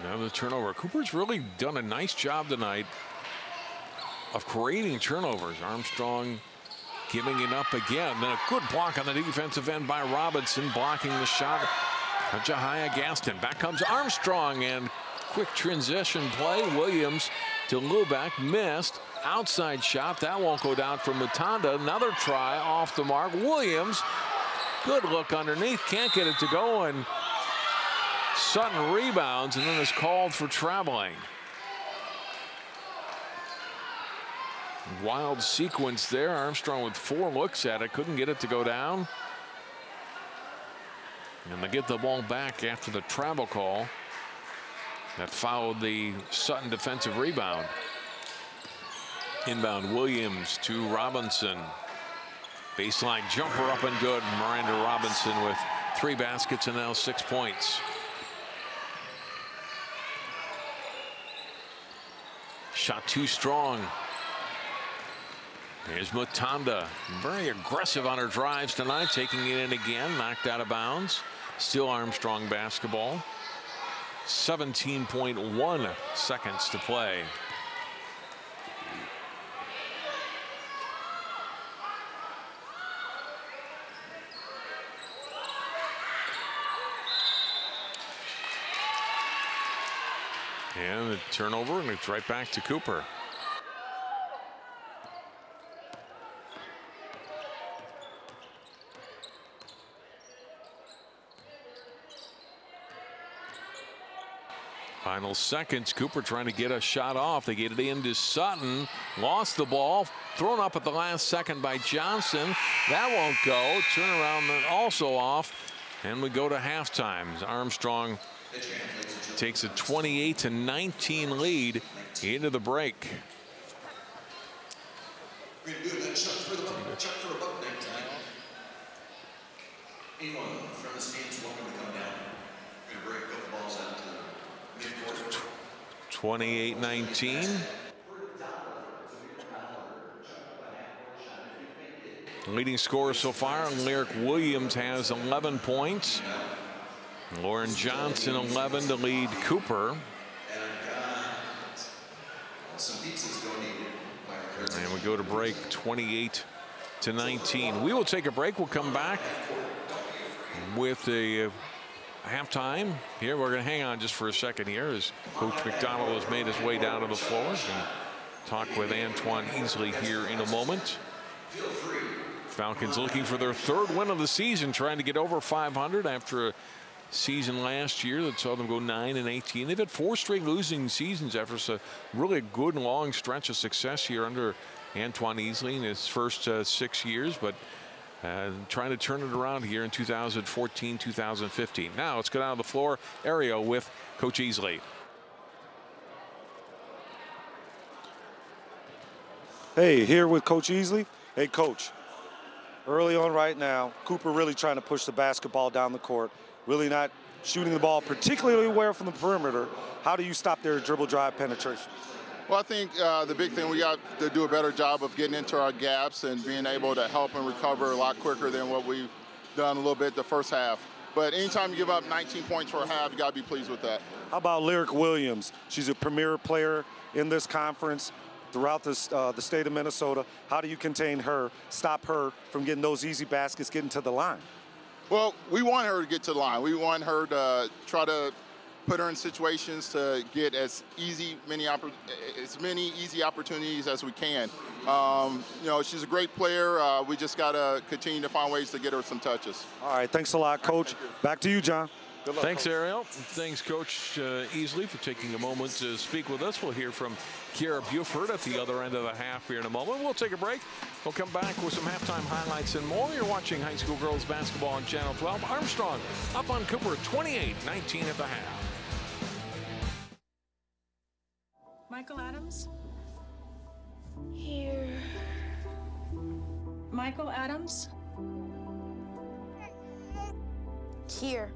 Another turnover. Cooper's really done a nice job tonight of creating turnovers. Armstrong giving it up again. Then a good block on the defensive end by Robinson, blocking the shot of Jahia Gaston. Back comes Armstrong, and quick transition play. Williams to Lubeck, missed. Outside shot, that won't go down from Matanda. Another try off the mark. Williams, good look underneath, can't get it to go, and Sutton rebounds and then is called for traveling. Wild sequence there. Armstrong with 4 looks at it, couldn't get it to go down. And they get the ball back after the travel call that followed the Sutton defensive rebound. Inbound Williams to Robinson. Baseline jumper up and good. Miranda Robinson with 3 baskets and now 6 points. Shot too strong. Here's Mutanda, very aggressive on her drives tonight, taking it in again, knocked out of bounds. Still Armstrong basketball. 17.1 seconds to play. And the turnover, and it's right back to Cooper. Final seconds. Cooper trying to get a shot off. They get it into Sutton. Lost the ball. Thrown up at the last second by Johnson. That won't go. Turnaround also off. And we go to halftime. Armstrong takes a 28-19 lead into the break. We're going to do that chuck for the buck next time. Anyone from the stands welcome to come down. We're going to break a couple balls out to the midcourt. 28-19. Leading scorer so far, Lyric Williams has 11 points. Lauren Johnson 11 to lead Cooper. And we go to break 28-19. We will take a break. We'll come back with a halftime. Here we're going to hang on just for a second here as Coach McDonald has made his way down to the floor. And talk with Antoine Easley here in a moment. Falcons looking for their third win of the season, trying to get over 500 after a season last year that saw them go 9-18. They've had 4 straight losing seasons after a really good long stretch of success here under Antoine Easley in his first 6 years, but trying to turn it around here in 2014-2015. Now let's go down to the floor area with Coach Easley. Hey, here with Coach Easley. Hey, Coach. Early on right now, Cooper really trying to push the basketball down the court, really not shooting the ball particularly well from the perimeter. How do you stop their dribble drive penetration? Well, I think the big thing, we got to do a better job of getting into our gaps and being able to help and recover a lot quicker than what we've done a little bit the first half. But anytime you give up 19 points for a half, you got to be pleased with that. How about Lyric Williams? She's a premier player in this conference throughout this, the state of Minnesota. How do you contain her, stop her from getting those easy baskets, getting to the line? Well, we want her to get to the line. We want her to try to put her in situations to get as many easy opportunities as we can. You know, she's a great player. We just got to continue to find ways to get her some touches. All right, thanks a lot, Coach. Back to you, John. Good luck, thanks, Ariel. Thanks, Coach Easley, for taking a moment to speak with us. We'll hear from Kiera Buford at the other end of the half here in a moment. We'll take a break. We'll come back with some halftime highlights and more. You're watching high school girls basketball on Channel 12. Armstrong up on Cooper, 28-19 at the half. Michael Adams? Here. Michael Adams? Here.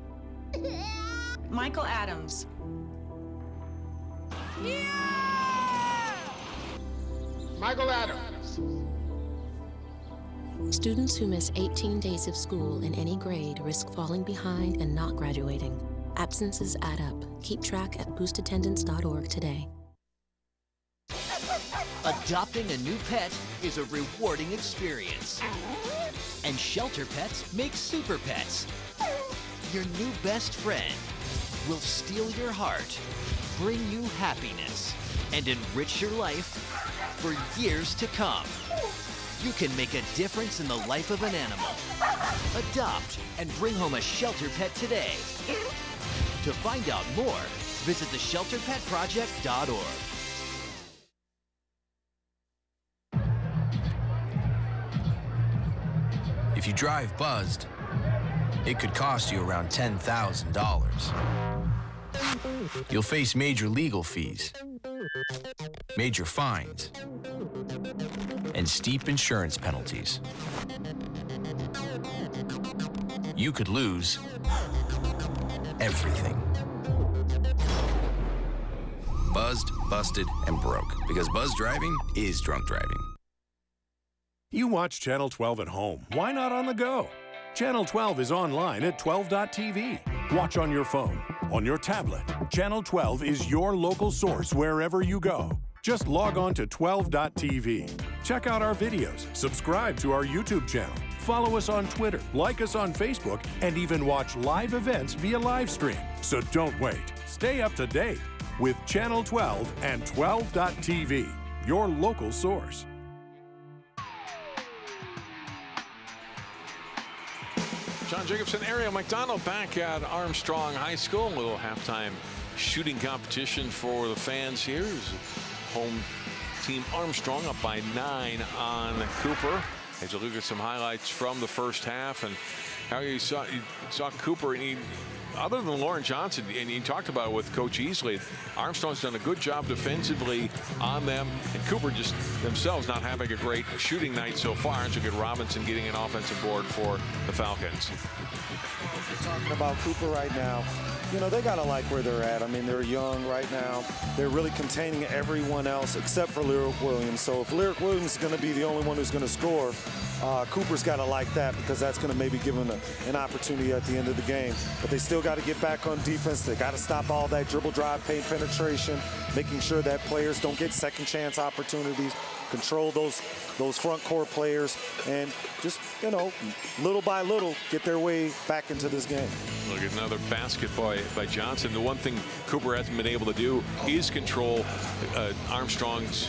Michael Adams. Yeah! Michael Adams. Students who miss 18 days of school in any grade risk falling behind and not graduating. Absences add up. Keep track at boostattendance.org today. Adopting a new pet is a rewarding experience. And Shelter Pets makes super pets. Your new best friend will steal your heart, bring you happiness, and enrich your life for years to come. You can make a difference in the life of an animal. Adopt and bring home a Shelter Pet today. To find out more, visit theshelterpetproject.org. If you drive buzzed, it could cost you around $10,000. You'll face major legal fees, major fines, and steep insurance penalties. You could lose everything. Buzzed, busted, and broke, because buzz driving is drunk driving. You watch Channel 12 at home. Why not on the go? Channel 12 is online at 12.tv. Watch on your phone, on your tablet. Channel 12 is your local source wherever you go. Just log on to 12.tv. Check out our videos, subscribe to our YouTube channel, follow us on Twitter, like us on Facebook, and even watch live events via live stream. So don't wait. Stay up to date with Channel 12 and 12.tv, your local source. John Jacobson, Ariel McDonald back at Armstrong High School. A little halftime shooting competition for the fans here. Home team Armstrong up by 9 on Cooper. As you look at some highlights from the first half, and how you saw Cooper, and other than Lauren Johnson, and you talked about it with Coach Easley, Armstrong's done a good job defensively on them, and Cooper just themselves not having a great shooting night so far. And so get Robinson getting an offensive board for the Falcons. If you're talking about Cooper right now, you know, they got to like where they're at. I mean, they're young right now. They're really containing everyone else except for Lyric Williams. So if Lyric Williams is going to be the only one who's going to score, Cooper's got to like that, because that's going to maybe give him an opportunity at the end of the game. But they still got to get back on defense. They got to stop all that dribble drive, paint penetration, making sure that players don't get second chance opportunities, control those front court players, and just, you know, little by little get their way back into this game. Look at another basket by Johnson. The one thing Cooper hasn't been able to do is control Armstrong's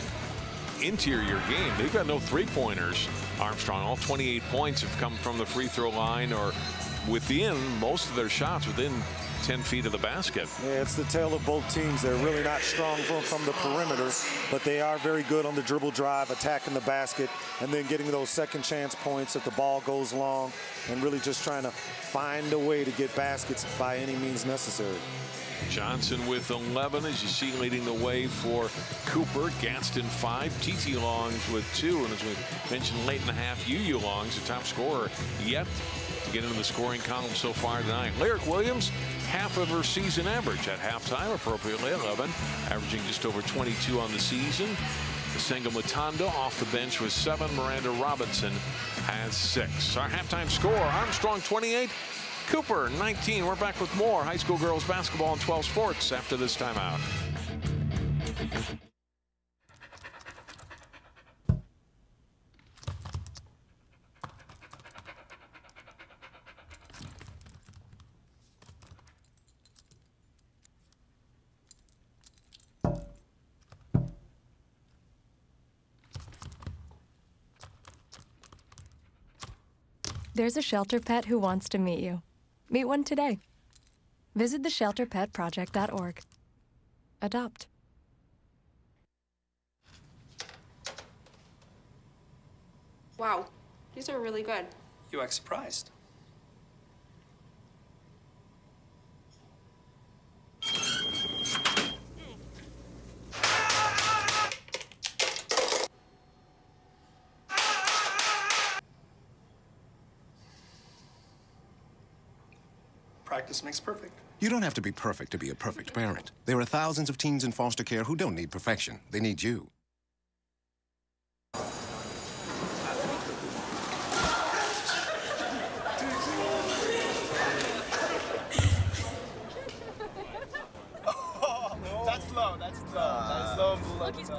interior game. They've got no three-pointers. Armstrong, all 28 points have come from the free throw line or within most of their shots within 10 feet of the basket. Yeah, it's the tale of both teams. They're really not strong from the perimeter, but they are very good on the dribble drive, attacking the basket, and then getting those second chance points if the ball goes long, and really just trying to find a way to get baskets by any means necessary. Johnson with 11, as you see, leading the way for Cooper. Gadsden 5, T.T. Longs with 2, and as we mentioned late in the half, UU Longs, the top scorer yet to get into the scoring column so far tonight. Lyric Williams, half of her season average at halftime, appropriately 11, averaging just over 22 on the season. Senga Mutanda off the bench with 7. Miranda Robinson has 6. Our halftime score, Armstrong 28, Cooper 19. We're back with more high school girls basketball on 12 Sports after this timeout. There's a shelter pet who wants to meet you. Meet one today. Visit theshelterpetproject.org. Adopt. Wow, these are really good. You act surprised. Practice makes perfect. You don't have to be perfect to be a perfect parent. There are thousands of teens in foster care who don't need perfection. They need you. That's low. That's low. That's low. Look, he's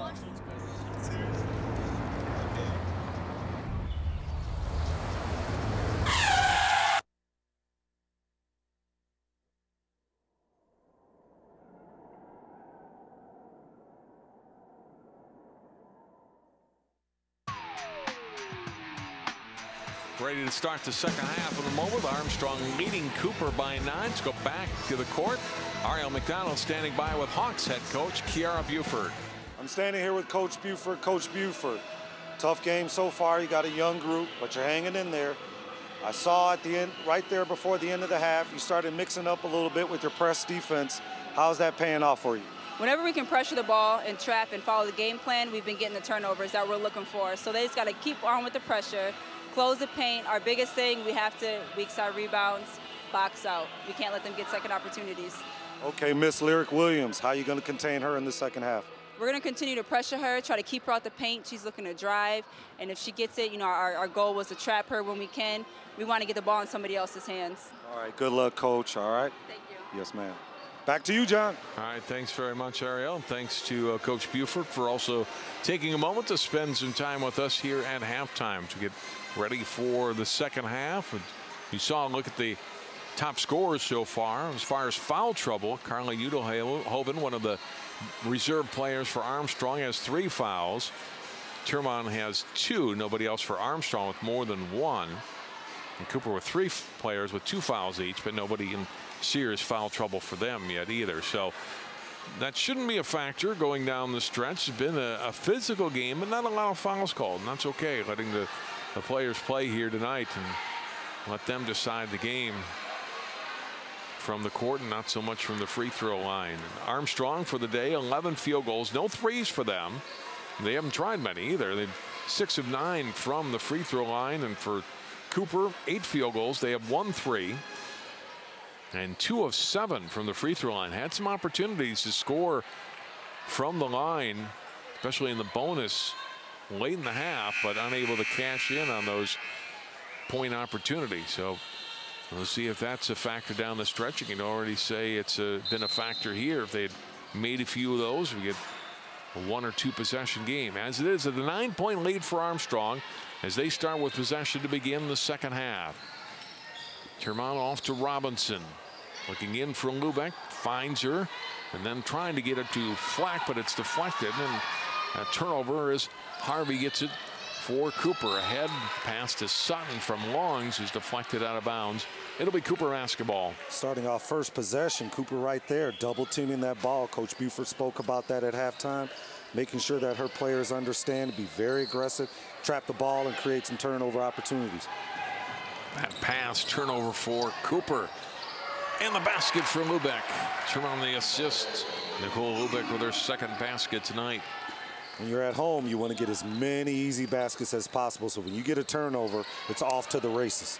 Ready to start the second half in a moment. Armstrong leading Cooper by 9. Let's go back to the court. Ariel McDonald standing by with Hawks head coach Kiara Buford. I'm standing here with Coach Buford. Coach Buford, tough game so far. You got a young group, but you're hanging in there. I saw at the end, right there before the end of the half, you started mixing up a little bit with your press defense. How's that paying off for you? Whenever we can pressure the ball and trap and follow the game plan, we've been getting the turnovers that we're looking for. So they just got to keep on with the pressure, close the paint. Our biggest thing, we have to weak side rebounds, box out. We can't let them get second opportunities. Okay, Miss Lyric Williams, how are you going to contain her in the second half? we're going to continue to pressure her, try to keep her out the paint. She's looking to drive, and if she gets it, you know, our goal was to trap her when we can. We want to get the ball in somebody else's hands. All right, good luck, Coach. All right. Thank you. Yes, ma'am. Back to you, John. All right, thanks very much, Ariel. Thanks to Coach Buford for also taking a moment to spend some time with us here at halftime to get ready for the second half. And you saw, look at the top scorers so far. As far as foul trouble, Carly Udelhoven, one of the reserve players for Armstrong, has 3 fouls. Termon has 2. Nobody else for Armstrong with more than 1. And Cooper with 3 players with 2 fouls each, but nobody in serious foul trouble for them yet either. So that shouldn't be a factor going down the stretch. It's been a physical game, but not a lot of fouls called, and that's okay. Letting the players play here tonight and let them decide the game from the court and not so much from the free throw line. And Armstrong for the day, 11 field goals, no threes for them. They haven't tried many either. They're 6 of 9 from the free throw line, and for Cooper, 8 field goals. They have 1 3 and 2 of 7 from the free throw line. Had some opportunities to score from the line, especially in the bonus late in the half, but unable to cash in on those point opportunities. So we'll see if that's a factor down the stretch. You can already say it's been a factor here. If they had made a few of those, we get a 1 or 2 possession game. As it is, a 9-point lead for Armstrong as they start with possession to begin the second half. Termon off to Robinson. Looking in for Lubeck, finds her, and then trying to get it to Flack, but it's deflected, and a turnover as Harvey gets it for Cooper. Ahead pass to Sutton from Longs, who's deflected out of bounds. It'll be Cooper basketball. Starting off first possession, Cooper right there, double teaming that ball. Coach Buford spoke about that at halftime, making sure that her players understand to be very aggressive, trap the ball, and create some turnover opportunities. That pass, turnover for Cooper. And the basket for Lubeck. Termon the assist. Nicole Lubeck with her second basket tonight. When you're at home, you want to get as many easy baskets as possible, so when you get a turnover, it's off to the races.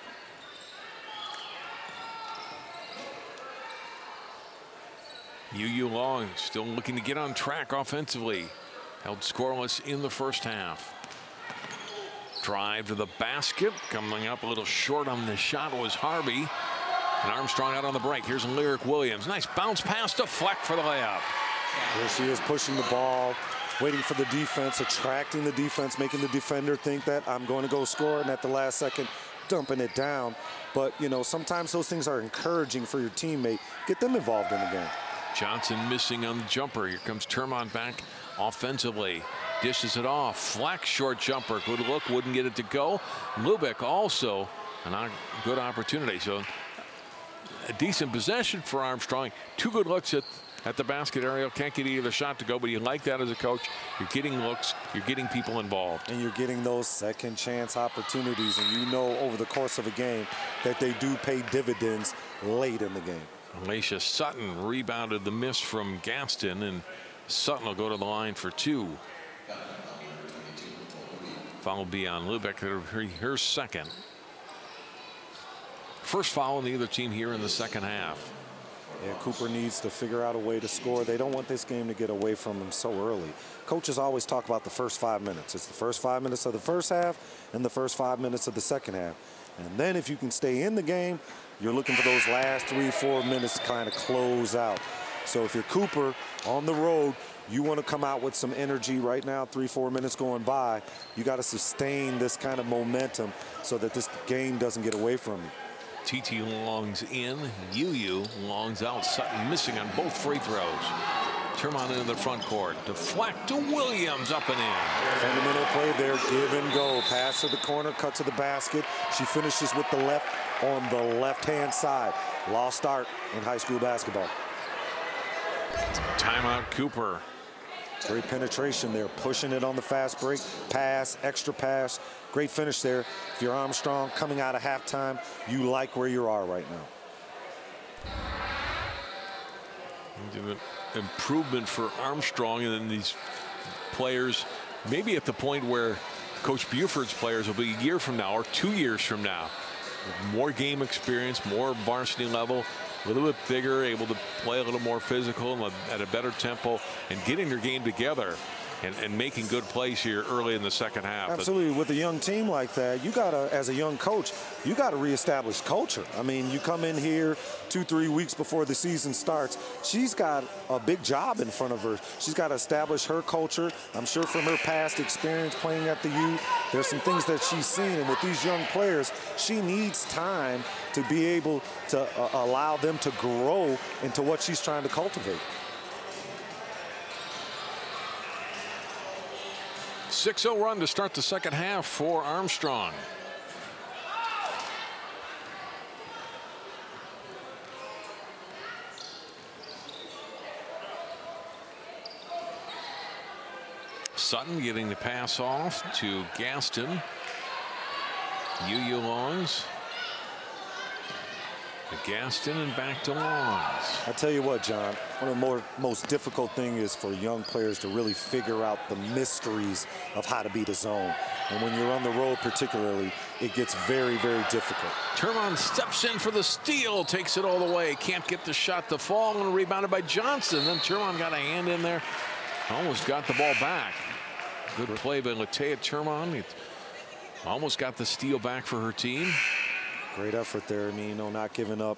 Yu Long still looking to get on track offensively. Held scoreless in the first half. Drive to the basket. Coming up a little short on the shot was Harvey. And Armstrong out on the break. Here's Lyric Williams. Nice bounce pass to Fleck for the layup. There she is, pushing the ball, waiting for the defense, attracting the defense, making the defender think that I'm going to go score, and at the last second, dumping it down. But, you know, sometimes those things are encouraging for your teammate. Get them involved in the game. Johnson missing on the jumper. Here comes Termon back offensively. Dishes it off. Fleck short jumper. Good look. Wouldn't get it to go. Lubeck also a good opportunity. So a decent possession for Armstrong. 2 good looks at the basket. Ariel can't get either shot to go, but you like that as a coach. You're getting looks. You're getting people involved. And you're getting those second chance opportunities. And you know over the course of a game that they do pay dividends late in the game. Alicia Sutton rebounded the miss from Gaston, and Sutton will go to the line for 2. Foul be on Lubeck. Her second. First foul on the other team here in the second half. Yeah, Cooper needs to figure out a way to score. They don't want this game to get away from them so early. Coaches always talk about the first 5 minutes. It's the first 5 minutes of the first half and the first 5 minutes of the second half. And then if you can stay in the game, you're looking for those last 3-4 minutes to kind of close out. So if you're Cooper on the road, you want to come out with some energy right now. 3-4 minutes going by. You got to sustain this kind of momentum so that this game doesn't get away from you. TT Longs in. Yu Longs out. Sutton missing on both free throws. Termon into the front court. Deflect to Williams, up and in. Fundamental play there, give and go. Pass to the corner, cut to the basket. She finishes with the left on the left-hand side. Lost start in high school basketball. Timeout Cooper. Great penetration there, pushing it on the fast break. Pass, extra pass. Great finish there. If you're Armstrong coming out of halftime, you like where you are right now. Improvement for Armstrong, and then these players maybe at the point where Coach Buford's players will be a year from now or 2 years from now. More game experience, more varsity level. a little bit bigger, able to play a little more physical and at a better tempo and getting their game together and making good plays here early in the second half. Absolutely. With a young team like that, you got to, as a young coach, you got to reestablish culture. I mean, you come in here 2-3 weeks before the season starts. She's got a big job in front of her. She's got to establish her culture. I'm sure from her past experience playing at the U, there's some things that she's seen. And with these young players, she needs time to be able to allow them to grow into what she's trying to cultivate. 6-0 run to start the second half for Armstrong. Sutton getting the pass off to Gaston. Yu Longs. To Gaston and back to Longs. I tell you what, John, one of the most difficult thing is for young players to really figure out the mysteries of how to beat a zone. And when you're on the road particularly, it gets very, very difficult. Termon steps in for the steal, takes it all the way. Can't get the shot to fall, and rebounded by Johnson. Then Termon got a hand in there. Almost got the ball back. Good play by Latea Termon. Almost got the steal back for her team. Great effort there. I mean, you know, not giving up.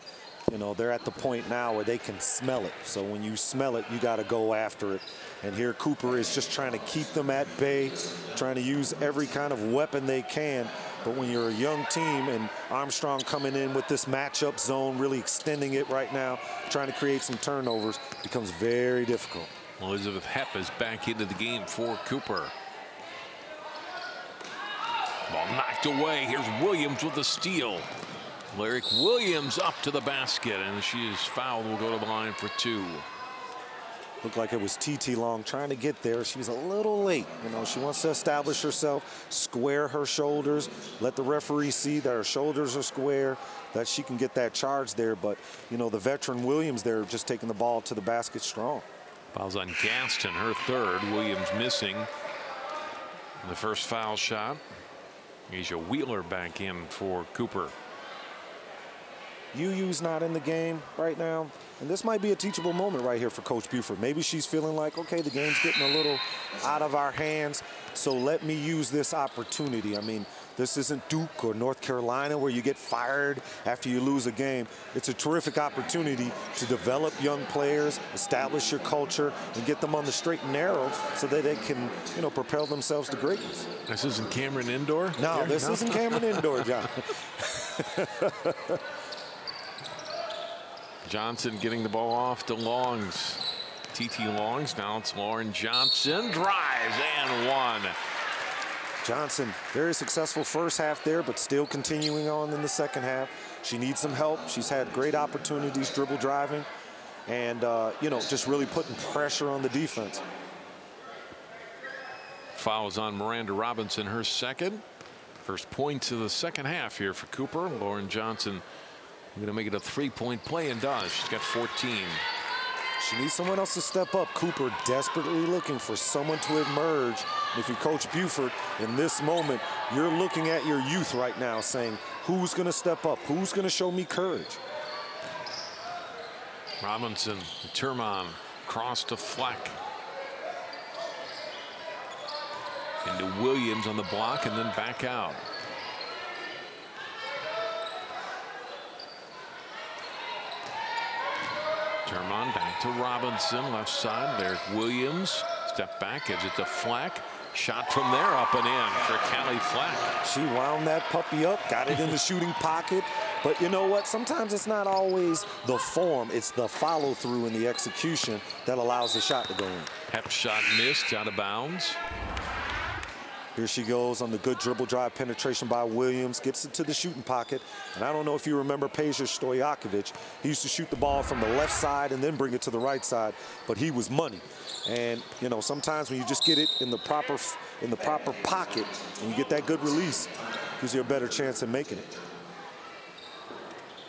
You know, they're at the point now where they can smell it. So when you smell it, you got to go after it. And here Cooper is just trying to keep them at bay, trying to use every kind of weapon they can. But when you're a young team and Armstrong coming in with this matchup zone, really extending it right now, trying to create some turnovers, becomes very difficult. Elizabeth Hepp is back into the game for Cooper. Ball knocked away. Here's Williams with the steal. Lyric Williams up to the basket, and she is fouled. Will go to the line for 2. Looked like it was TT Long trying to get there. She was a little late. You know, she wants to establish herself, square her shoulders, let the referee see that her shoulders are square, that she can get that charge there. But, you know, the veteran Williams there just taking the ball to the basket strong. Fouls on Gaston, her third. Williams missing the first foul shot. Asia Wheeler back in for Cooper. UU's not in the game right now, and this might be a teachable moment right here for Coach Buford. Maybe she's feeling like, okay, the game's getting a little out of our hands, so let me use this opportunity. I mean, this isn't Duke or North Carolina where you get fired after you lose a game. It's a terrific opportunity to develop young players, establish your culture, and get them on the straight and narrow so that they can, you know, propel themselves to greatness. This isn't Cameron Indoor? No, this isn't Cameron Indoor, John. Johnson getting the ball off to Longs. TT Longs. Now it's Lauren Johnson. Drives and one. Johnson, very successful first half there, but still continuing on in the second half. She needs some help. She's had great opportunities dribble driving and, you know, just really putting pressure on the defense. Fouls on Miranda Robinson, her second. First points of the second half here for Cooper. Lauren Johnson going to make it a 3-point play and does. She's got 14. She needs someone else to step up. Cooper desperately looking for someone to emerge. And if you're Coach Buford, in this moment, you're looking at your youth right now saying, who's going to step up? Who's going to show me courage? Robinson, Termon, cross to Fleck. Into Williams on the block and then back out. Termon back to Robinson, left side. There's Williams. Step back, gives it to Fleck. Shot from there, up and in for Callie Fleck. She wound that puppy up, got it in the shooting pocket. But you know what? Sometimes it's not always the form, it's the follow through and the execution that allows the shot to go in. Hep shot missed, out of bounds. Here she goes on the good dribble drive penetration by Williams, gets it to the shooting pocket. And I don't know if you remember Peja Stojakovic. He used to shoot the ball from the left side and then bring it to the right side, but he was money. And, you know, sometimes when you just get it in the proper pocket and you get that good release, gives you a better chance of making it.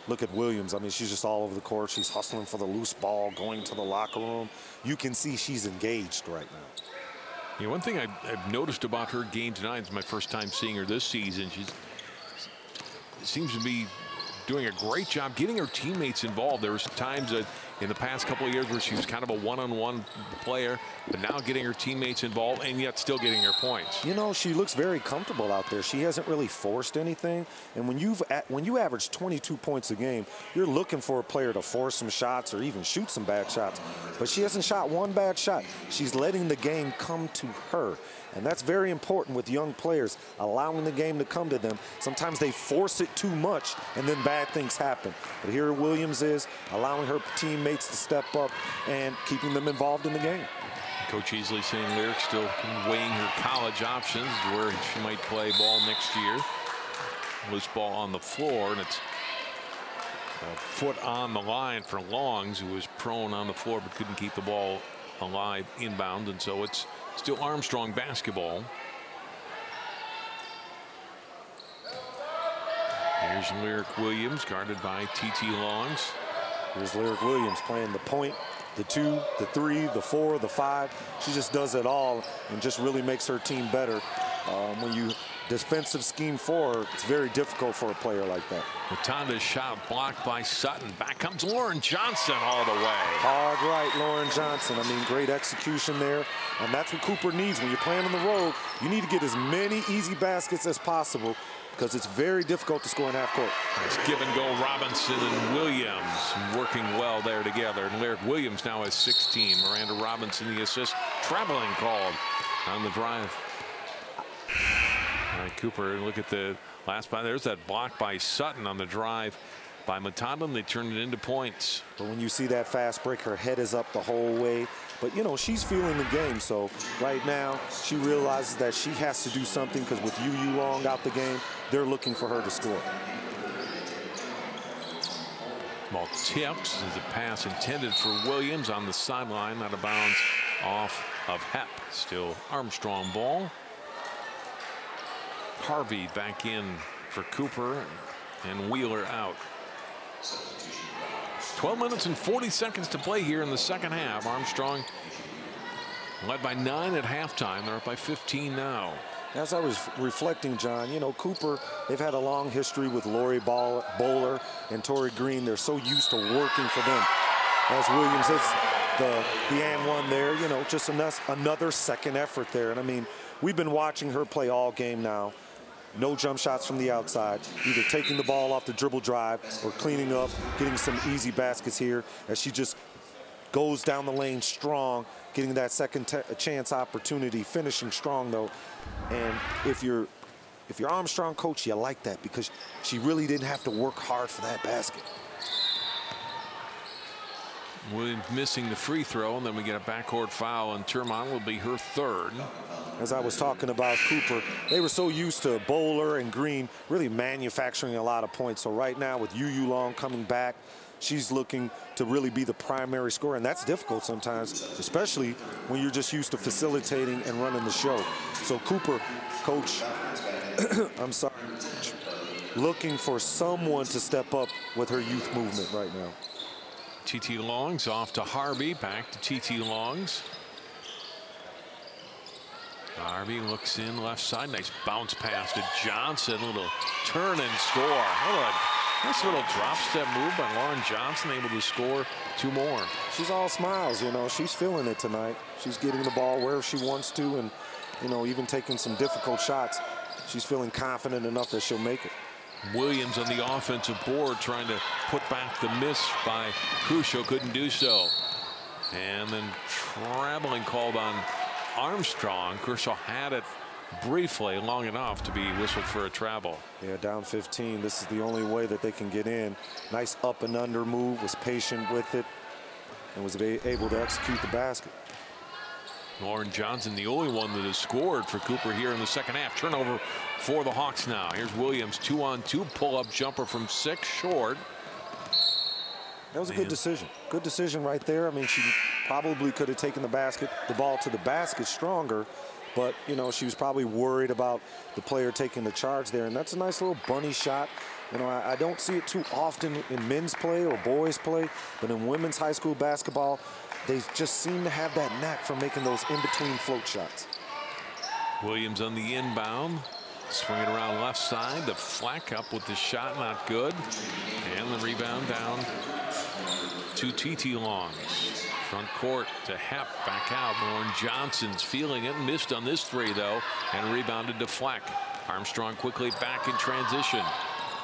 Look at Williams. I mean, she's just all over the court. She's hustling for the loose ball, going to the locker room. You can see she's engaged right now. Yeah, one thing I've noticed about her game tonight, it's my first time seeing her this season. She seems to be doing a great job getting her teammates involved. There was times that in the past couple of years where she was kind of a one-on-one player, but now getting her teammates involved and yet still getting her points. You know, she looks very comfortable out there. She hasn't really forced anything. And when you average 22 points a game, you're looking for a player to force some shots or even shoot some bad shots. But she hasn't shot one bad shot. She's letting the game come to her. And that's very important with young players, allowing the game to come to them. Sometimes they force it too much, and then bad things happen. But here Williams is allowing her teammates to step up and keeping them involved in the game. Coach Easley saying Lyric still weighing her college options, where she might play ball next year. Loose ball on the floor, and it's a foot on the line for Longs, who was prone on the floor but couldn't keep the ball alive inbound, and so it's still Armstrong basketball. Here's Lyric Williams, guarded by T.T. Longs. Here's Lyric Williams playing the point, the 2, the 3, the 4, the 5. She just does it all and just really makes her team better. When you defensive scheme for her, it's very difficult for a player like that. Matanda's shot blocked by Sutton. Back comes Lauren Johnson all the way. Hard right, Lauren Johnson. I mean, great execution there. And that's what Cooper needs. When you're playing on the road, you need to get as many easy baskets as possible because it's very difficult to score in half court. Nice give and go. Robinson and Williams working well there together. And Lyric Williams now has 16. Miranda Robinson the assist. Traveling called on the drive. All right, Cooper, look at the last play. There's that block by Sutton on the drive by Matanda. They turned it into points. But when you see that fast break, her head is up the whole way. But, you know, she's feeling the game. So right now, she realizes that she has to do something because with UU Long out the game, they're looking for her to score. Ball tips as a pass intended for Williams on the sideline, out of bounds off of Hepp. Still Armstrong ball. Harvey back in for Cooper and Wheeler out. 12 minutes and 40 seconds to play here in the second half. Armstrong led by 9 at halftime. They're up by 15 now. As I was reflecting, John, you know, Cooper, they've had a long history with Lori Bowler and Tori Green. They're so used to working for them. As Williams hits the and one there, you know, just another second effort there. And I mean, we've been watching her play all game now. No jump shots from the outside, either taking the ball off the dribble drive or cleaning up, getting some easy baskets here as she just goes down the lane strong, getting that second chance opportunity, finishing strong though. And if you're Armstrong coach, you like that because she really didn't have to work hard for that basket. Williams missing the free throw, and then we get a backcourt foul, and Termon will be her third. As I was talking about Cooper, they were so used to Bowler and Green really manufacturing a lot of points. So right now with UU Long coming back, she's looking to really be the primary scorer, and that's difficult sometimes, especially when you're just used to facilitating and running the show. So Cooper, coach, I'm sorry, looking for someone to step up with her youth movement right now. T.T. Longs off to Harvey, back to T.T. Longs. Harvey looks in left side, nice bounce pass to Johnson, little turn and score. What a nice little drop step move by Lauren Johnson, able to score 2 more. She's all smiles, you know, she's feeling it tonight. She's getting the ball where she wants to and, you know, even taking some difficult shots. She's feeling confident enough that she'll make it. Williams on the offensive board trying to put back the miss by Crucial, couldn't do so. And then traveling called on Armstrong. Kershaw had it briefly long enough to be whistled for a travel. Yeah, down 15. This is the only way that they can get in. Nice up and under move, was patient with it, and was able to execute the basket. Lauren Johnson, the only one that has scored for Cooper here in the second half. Turnover for the Hawks now. Here's Williams, 2-on-2 pull-up jumper from 6, short. That was a good decision. Good decision right there. I mean, she probably could have taken the ball to the basket stronger, but, you know, she was probably worried about the player taking the charge there, and that's a nice little bunny shot. You know, I don't see it too often in men's play or boys play, but in women's high school basketball, they just seem to have that knack for making those in-between float shots. Williams on the inbound. Swing it around left side. The Fleck up with the shot, not good. And the rebound down to T.T. Longs. Front court to Hep, back out. Lauren Johnson's feeling it. Missed on this three, though, and rebounded to Fleck. Armstrong quickly back in transition.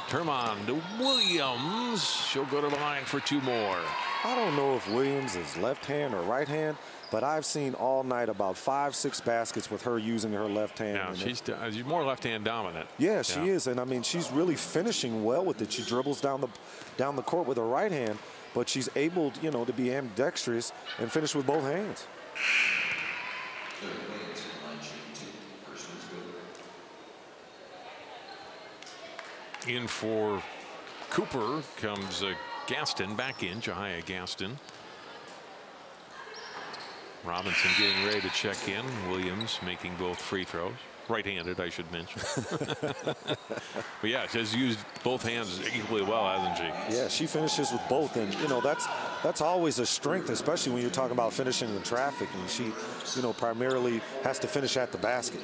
Termon to Williams. She'll go to the line for 2 more. I don't know if Williams is left hand or right hand, but I've seen all night about 5-6 baskets with her using her left hand. Yeah, she's more left hand dominant. Yeah, she is, and I mean she's really finishing well with it. She dribbles down the court with her right hand, but she's able, you know, to be ambidextrous and finish with both hands. In for Cooper comes Gaston back in, Jahia Gaston. Robinson getting ready to check in. Williams making both free throws. Right-handed, I should mention. But yeah, she's used both hands equally well, hasn't she? Yeah, she finishes with both, and you know that's always a strength, especially when you're talking about finishing in traffic. And she, you know, primarily has to finish at the basket.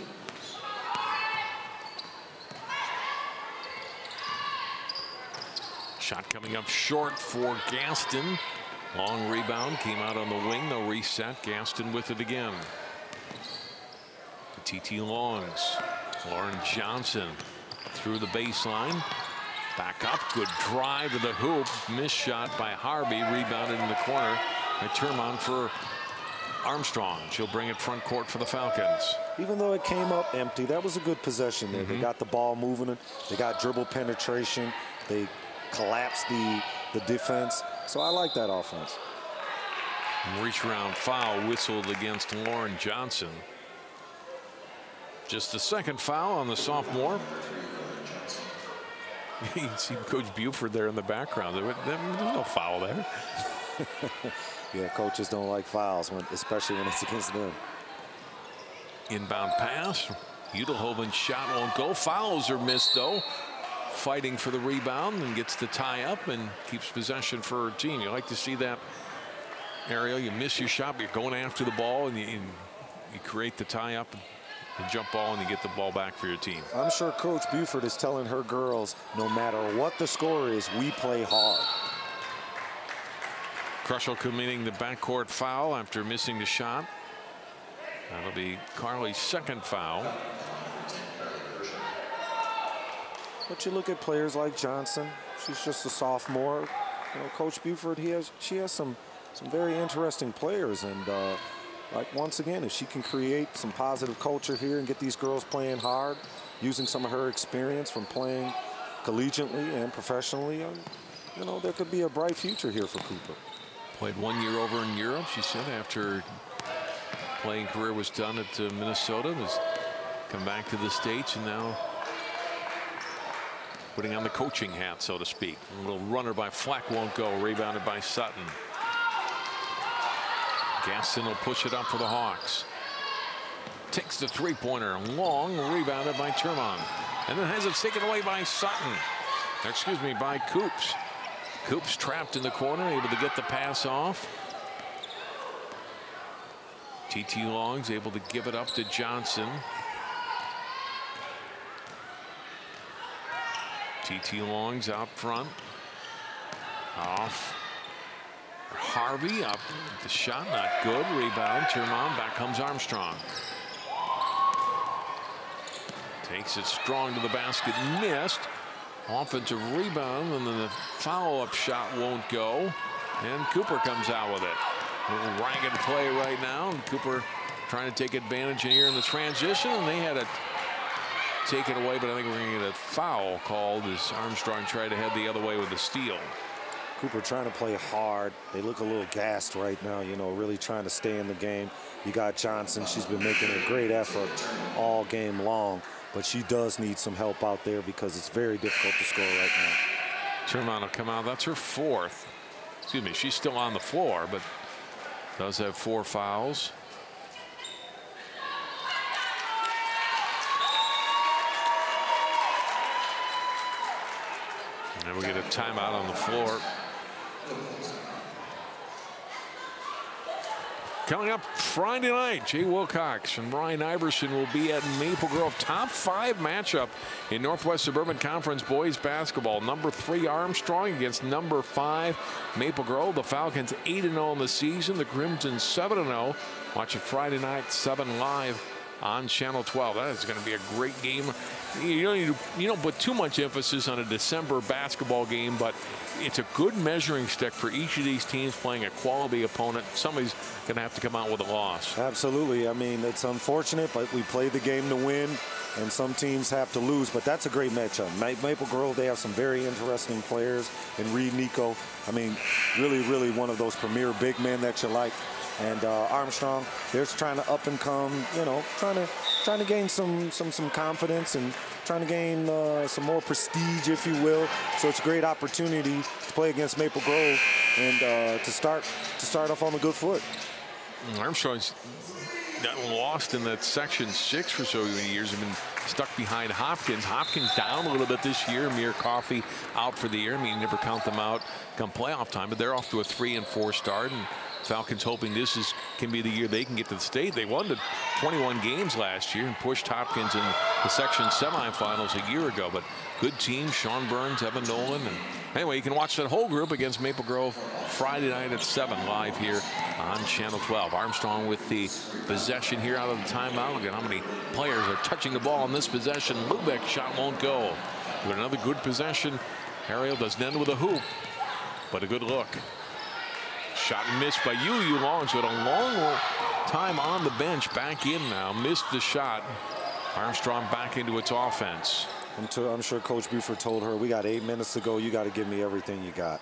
Shot coming up short for Gaston. Long rebound, came out on the wing. They'll reset. Gaston with it again. T.T. Longs. Lauren Johnson through the baseline. Back up. Good drive to the hoop. Missed shot by Harvey. Rebounded in the corner by Termon for Armstrong. She'll bring it front court for the Falcons. Even though it came up empty, that was a good possession there. They got the ball moving. They got dribble penetration. They collapsed the defense. So I like that offense. Reach around foul whistled against Lauren Johnson. Just the second foul on the sophomore. You can see Coach Buford there in the background. There's no foul there. Yeah, coaches don't like fouls, especially when it's against them. Inbound pass. Udelhoven's shot won't go. Fouls are missed, though. Fighting for the rebound and gets the tie up and keeps possession for her team. You like to see that, Ariel. You miss your shot, but you're going after the ball, and you create the tie up and jump ball, and you get the ball back for your team. I'm sure Coach Buford is telling her girls, no matter what the score is, we play hard. Crushel committing the backcourt foul after missing the shot. That'll be Carly's second foul. But you look at players like Johnson. She's just a sophomore. You know, Coach Buford, she has some very interesting players, and like once again, if she can create some positive culture here and get these girls playing hard, using some of her experience from playing collegiately and professionally, you know, there could be a bright future here for Cooper. Played 1 year over in Europe, she said, after playing career was done at Minnesota, has come back to the States, and now putting on the coaching hat, so to speak. A little runner by Fleck won't go. Rebounded by Sutton. Gaston will push it up for the Hawks. Takes the three-pointer. Long. Rebounded by Termon. And then has it taken away by Sutton. Excuse me, by Coops. Coops trapped in the corner, able to get the pass off. T.T. Long's able to give it up to Johnson. T.T. Long's out front. Off. Harvey up. The shot not good. Rebound. Termon. Back comes Armstrong. Takes it strong to the basket. Missed. Offensive rebound, and then the follow-up shot won't go. And Cooper comes out with it. A little ragged play right now. And Cooper trying to take advantage here in the transition, and they had it take it away, but I think we're going to get a foul called as Armstrong tried to head the other way with the steal. Cooper trying to play hard. They look a little gassed right now, you know, really trying to stay in the game. You got Johnson. She's been making a great effort all game long, but she does need some help out there because it's very difficult to score right now. Termon will come out. That's her fourth. Excuse me, she's still on the floor, but does have 4 fouls. And we get a timeout on the floor. Coming up Friday night, Jay Wilcox and Ryan Iverson will be at Maple Grove. Top 5 matchup in Northwest Suburban Conference boys basketball. Number 3 Armstrong against number 5 Maple Grove. The Falcons 8-0 in the season. The Crimson 7-0. Watch it Friday night, 7 live on Channel 12. That is going to be a great game. You don't put too much emphasis on a December basketball game, but it's a good measuring stick for each of these teams playing a quality opponent. Somebody's going to have to come out with a loss. Absolutely. I mean, it's unfortunate, but we play the game to win, and some teams have to lose. But that's a great matchup. Maple Grove, they have some very interesting players. And Reed Nico, I mean, really, really one of those premier big men that you like. And Armstrong, they're trying to up and come, you know, trying to gain some confidence and trying to gain some more prestige, if you will. So it's a great opportunity to play against Maple Grove and to start off on a good foot. Armstrong's gotten lost in that Section 6 for so many years. Have been stuck behind Hopkins. Hopkins down a little bit this year. Amir Coffey out for the year. I mean, you never count them out come playoff time, but they're off to a 3-4 start. And Falcons hoping this can be the year they can get to the state. They won the 21 games last year and pushed Hopkins in the section semifinals a year ago. But good team, Sean Burns, Evan Nolan. And anyway, you can watch that whole group against Maple Grove Friday night at 7 live here on Channel 12. Armstrong with the possession here out of the timeout. Look at how many players are touching the ball in this possession. Lubeck's shot won't go. But another good possession. Ariel doesn't end with a hoop, but a good look. Shot and missed by Yu Long. So a long time on the bench. Back in now. Missed the shot. Armstrong back into its offense. I'm sure Coach Buford told her, we got 8 minutes to go. You got to give me everything you got.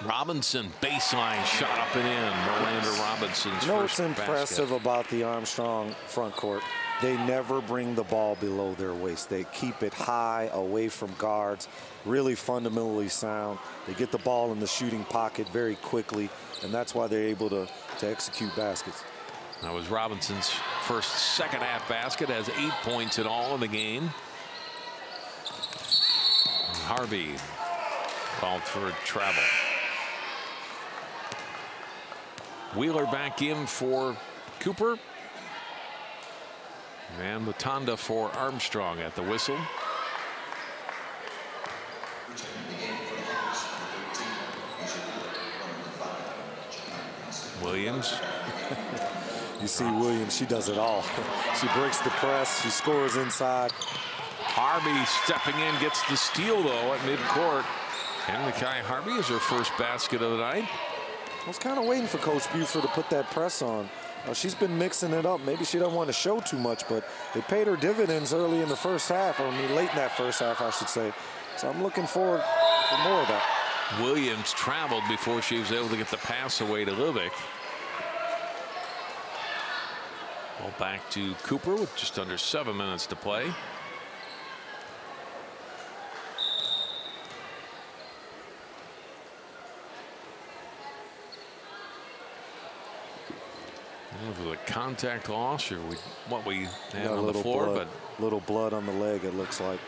Robinson baseline shot up and in. Miranda Robinson's You know first what's impressive basket. about the Armstrong front court? They never bring the ball below their waist. They keep it high, away from guards, really fundamentally sound. They get the ball in the shooting pocket very quickly, and that's why they're able to execute baskets. That was Robinson's first second-half basket. Has 8 points in all in the game. Harvey called for a travel. Wheeler back in for Cooper. And Mutanda for Armstrong at the whistle. Williams. You see Williams, she does it all. She breaks the press, she scores inside. Harvey stepping in, gets the steal though at midcourt. And Mekhi Harvey is her first basket of the night. I was kind of waiting for Coach Buford to put that press on. She's been mixing it up. Maybe she doesn't want to show too much, but they paid her dividends early in the first half, or I mean late in that first half, I should say. So I'm looking forward for more of that. Williams traveled before she was able to get the pass away to Lubeck. Well, back to Cooper with just under 7 minutes to play. With a contact loss or what we have on the floor, blood, but little blood on the leg, it looks like.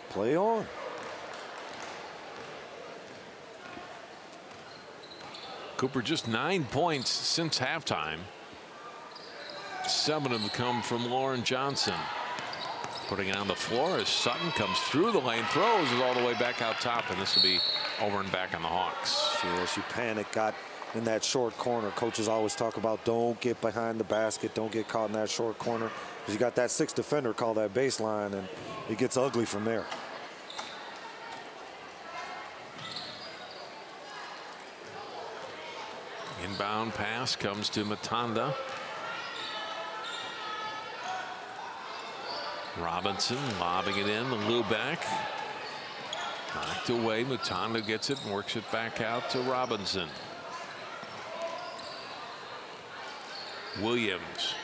Play on. Cooper just 9 points since halftime. 7 of them come from Lauren Johnson. Putting it on the floor as Sutton comes through the lane, throws it all the way back out top, and this will be over and back on the Hawks. Yeah, she panicked, got in that short corner. Coaches always talk about don't get behind the basket, don't get caught in that short corner. Because you got that 6th defender call that baseline, and it gets ugly from there. Inbound pass comes to Mutanda. Robinson lobbing it in to Lubeck. Knocked away. Mutanda gets it and works it back out to Robinson. Williams.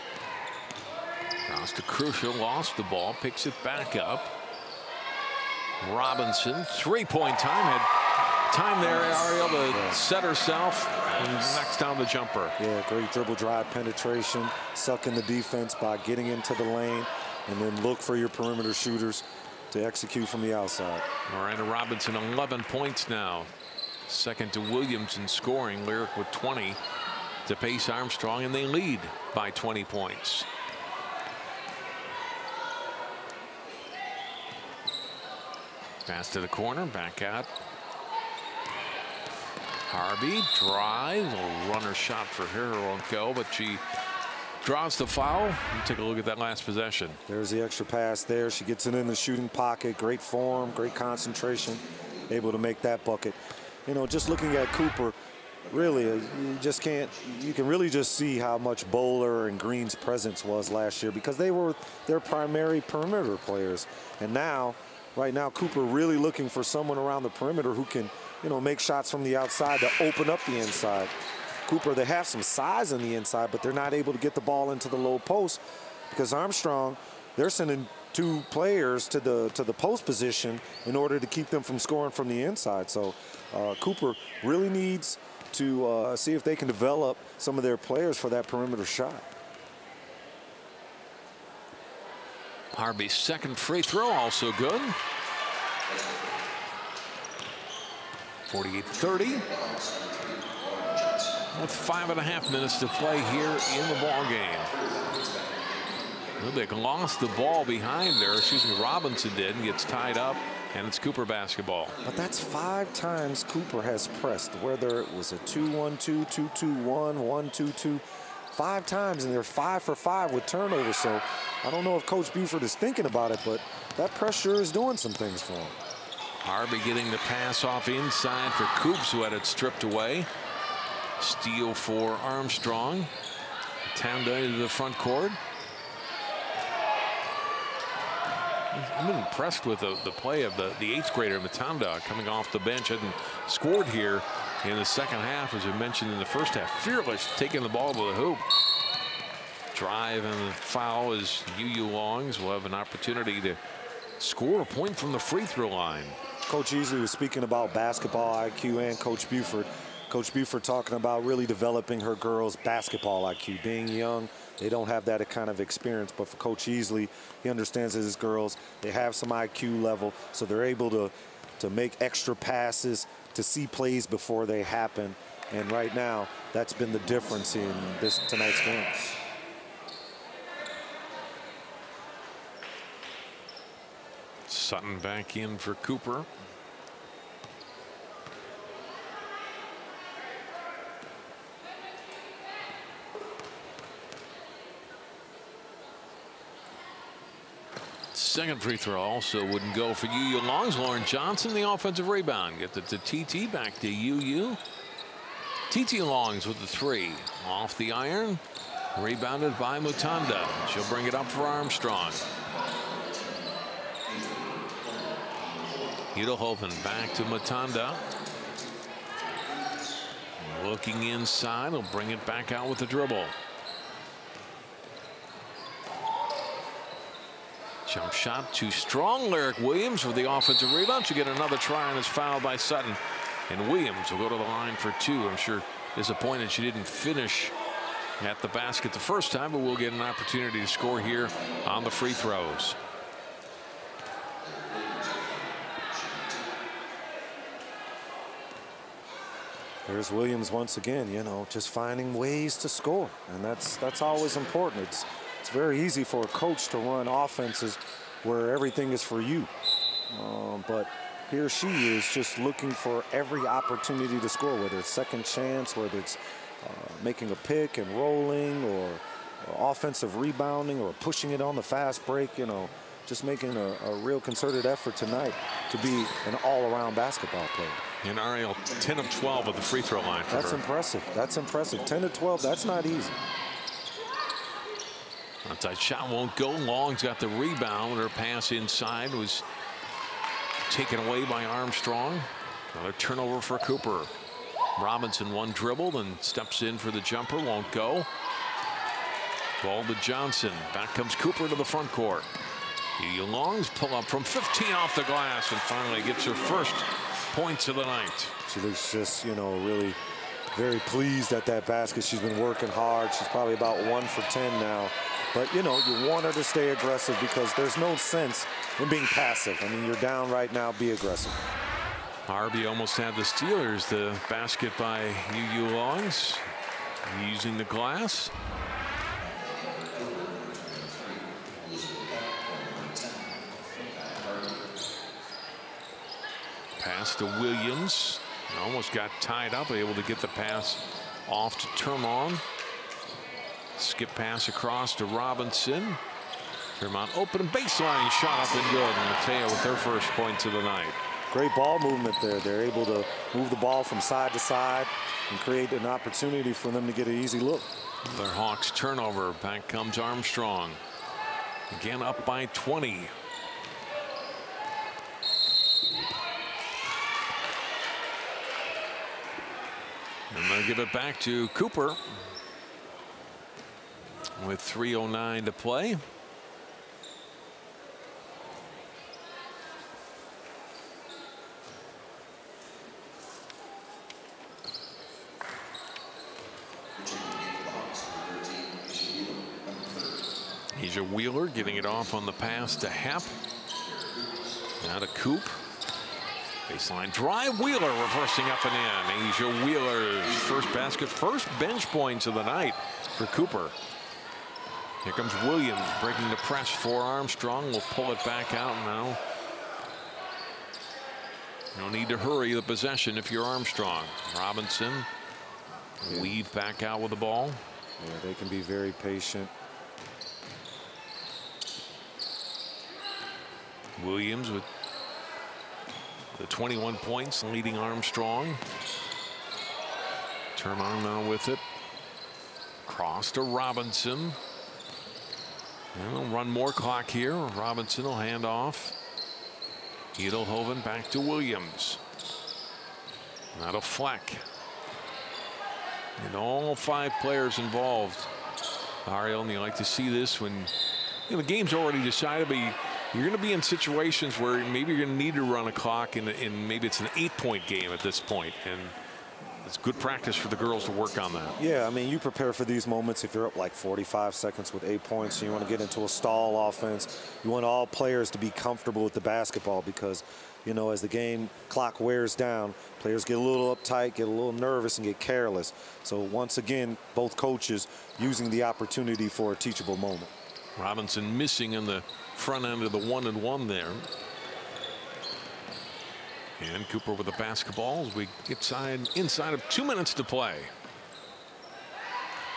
Cross to Crucial, lost the ball, picks it back up. Robinson, 3-point time. Had time there, Ariel, to set herself and knocks down the jumper. Yeah, great dribble drive penetration, sucking the defense by getting into the lane, and then look for your perimeter shooters to execute from the outside. Miranda Robinson, 11 points now. Second to Williams in scoring. Lyric with 20 to pace Armstrong, and they lead by 20 points. Pass to the corner, back out. Harvey drives, a runner shot for her, won't go, but she draws the foul. You take a look at that last possession. There's the extra pass there. She gets it in the shooting pocket. Great form, great concentration, able to make that bucket. You know, just looking at Cooper, really, you just can't, you can really just see how much Bowler and Green's presence was last year because they were their primary perimeter players. And now, right now, Cooper really looking for someone around the perimeter who can, you know, make shots from the outside to open up the inside. Cooper, they have some size on the inside, but they're not able to get the ball into the low post because Armstrong, they're sending two players to the post position in order to keep them from scoring from the inside. So Cooper really needs to see if they can develop some of their players for that perimeter shot. Harvey's second free throw also good. 48-30. With 5.5 minutes to play here in the ball game. Lubick lost the ball behind there. Excuse me, Robinson did, and gets tied up, and it's Cooper basketball. But that's 5 times Cooper has pressed, whether it was a 2-1-2, 2-2-1, 1-2-2. 5 times, and they're 5 for 5 with turnovers. So I don't know if Coach Buford is thinking about it, but that pressure is doing some things for him. Harvey getting the pass off inside for Coops, who had it stripped away. Steal for Armstrong. Tanda into the front court. I've been impressed with the play of the 8th grader Matanda coming off the bench. Hadn't scored here in the second half, as we mentioned in the first half. Fearless, taking the ball to the hoop. Drive and the foul is Yu Longs will have an opportunity to score a point from the free throw line. Coach Easley was speaking about basketball IQ, and Coach Buford. Coach Buford talking about really developing her girls' basketball IQ. Being young, they don't have that kind of experience, but for Coach Easley, he understands that his girls, they have some IQ level, so they're able to make extra passes, to see plays before they happen. And right now, that's been the difference in tonight's game. Sutton back in for Cooper. Second free throw also wouldn't go for Yu Longs. Lauren Johnson, the offensive rebound. Get it to TT, back to Yu. TT Longs with the 3. Off the iron. Rebounded by Mutanda. She'll bring it up for Armstrong. Udelhoven back to Mutanda. Looking inside. He'll bring it back out with the dribble. Jump shot too strong. Lyric Williams with the offensive rebound. She'll get another try and is fouled by Sutton. And Williams will go to the line for 2. I'm sure disappointed she didn't finish at the basket the first time, but we'll get an opportunity to score here on the free throws. There's Williams once again, you know, just finding ways to score. And that's always important. It's very easy for a coach to run offenses where everything is for you. But here she is just looking for every opportunity to score, whether it's second chance, whether it's making a pick and rolling, or offensive rebounding, or pushing it on the fast break, you know, just making a real concerted effort tonight to be an all-around basketball player. And Ariel, 10 of 12 at the free throw line for That's her. impressive. That's impressive. 10 to 12, that's not easy. Outside shot won't go. Long's got the rebound. Her pass inside was taken away by Armstrong. Another turnover for Cooper. Robinson one dribble and steps in for the jumper. Won't go. Ball to Johnson. Back comes Cooper to the front court. Long's pull up from 15 off the glass and finally gets her first points of the night. She looks just, you know, really very pleased at that basket. She's been working hard. She's probably about 1 for 10 now. But, you know, you want her to stay aggressive because there's no sense in being passive. I mean, you're down right now, be aggressive. Harvey almost had the Steelers. The basket by UU Longs using the glass. Pass to Williams. Almost got tied up, able to get the pass off to Termon. Skip pass across to Robinson. Termon open baseline shot up and good. And Mateo with their first points of the night. Great ball movement there. They're able to move the ball from side to side and create an opportunity for them to get an easy look. Their Hawks turnover. Back comes Armstrong. Again up by 20. And they'll give it back to Cooper with 3:09 to play. Asia Wheeler getting it off on the pass to Happ. Now to Coop. Baseline drive. Wheeler reversing up and in. Asia Wheeler's first basket, first bench points of the night for Cooper. Here comes Williams breaking the press for Armstrong. Will pull it back out now. No need to hurry the possession if you're Armstrong. Robinson weave back out with the ball. Yeah, they can be very patient. Williams with the 21 points, leading Armstrong. Termon now with it. Cross to Robinson. And they'll run more clock here. Robinson will hand off. Edelhoven back to Williams. Now to Fleck. And all 5 players involved. Ariel, and you like to see this when the game's already decided, but you're going to be in situations where maybe you're going to need to run a clock, and maybe it's an 8-point game at this point, and it's good practice for the girls to work on that. Yeah, I mean, you prepare for these moments if you're up like 45 seconds with 8 points and you want to get into a stall offense. You want all players to be comfortable with the basketball because, you know, as the game clock wears down, players get a little uptight, get a little nervous, and get careless. So once again, both coaches using the opportunity for a teachable moment. Robinson missing in the front end of the 1-and-1 there. And Cooper with the basketball as we get inside of 2 minutes to play.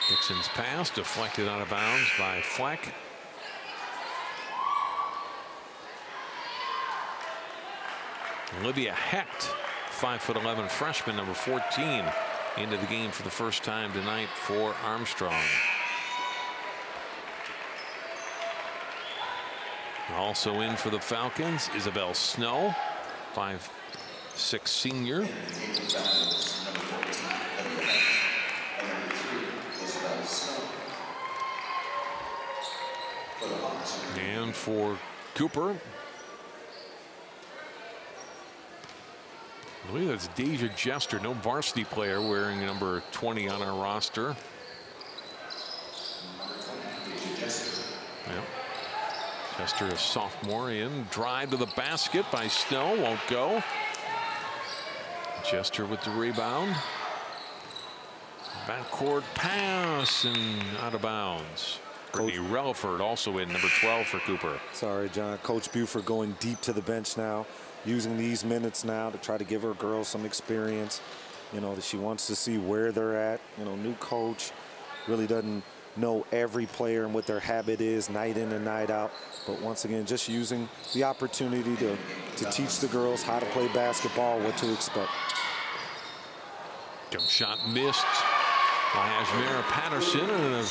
Dixon's pass deflected out of bounds by Fleck. Olivia Hecht, 5'11" freshman, number 14, into the game for the first time tonight for Armstrong. Also in for the Falcons, Isabel Snow, 5'6" senior. And for Cooper, I believe that's Deja Jester, no varsity player, wearing number 20 on our roster. Yep. Jester, a sophomore, in. Drive to the basket by Snow, won't go. Jester with the rebound. Backcourt pass and out of bounds. Brittany Relaford also in, number 12 for Cooper. Sorry, John. Coach Buford going deep to the bench now, using these minutes now to try to give her girls some experience. You know, that she wants to see where they're at. You know, new coach really doesn't know every player and what their habit is night in and night out. But once again, just using the opportunity to teach the girls how to play basketball, what to expect. Jump shot missed by Ashmara Patterson, and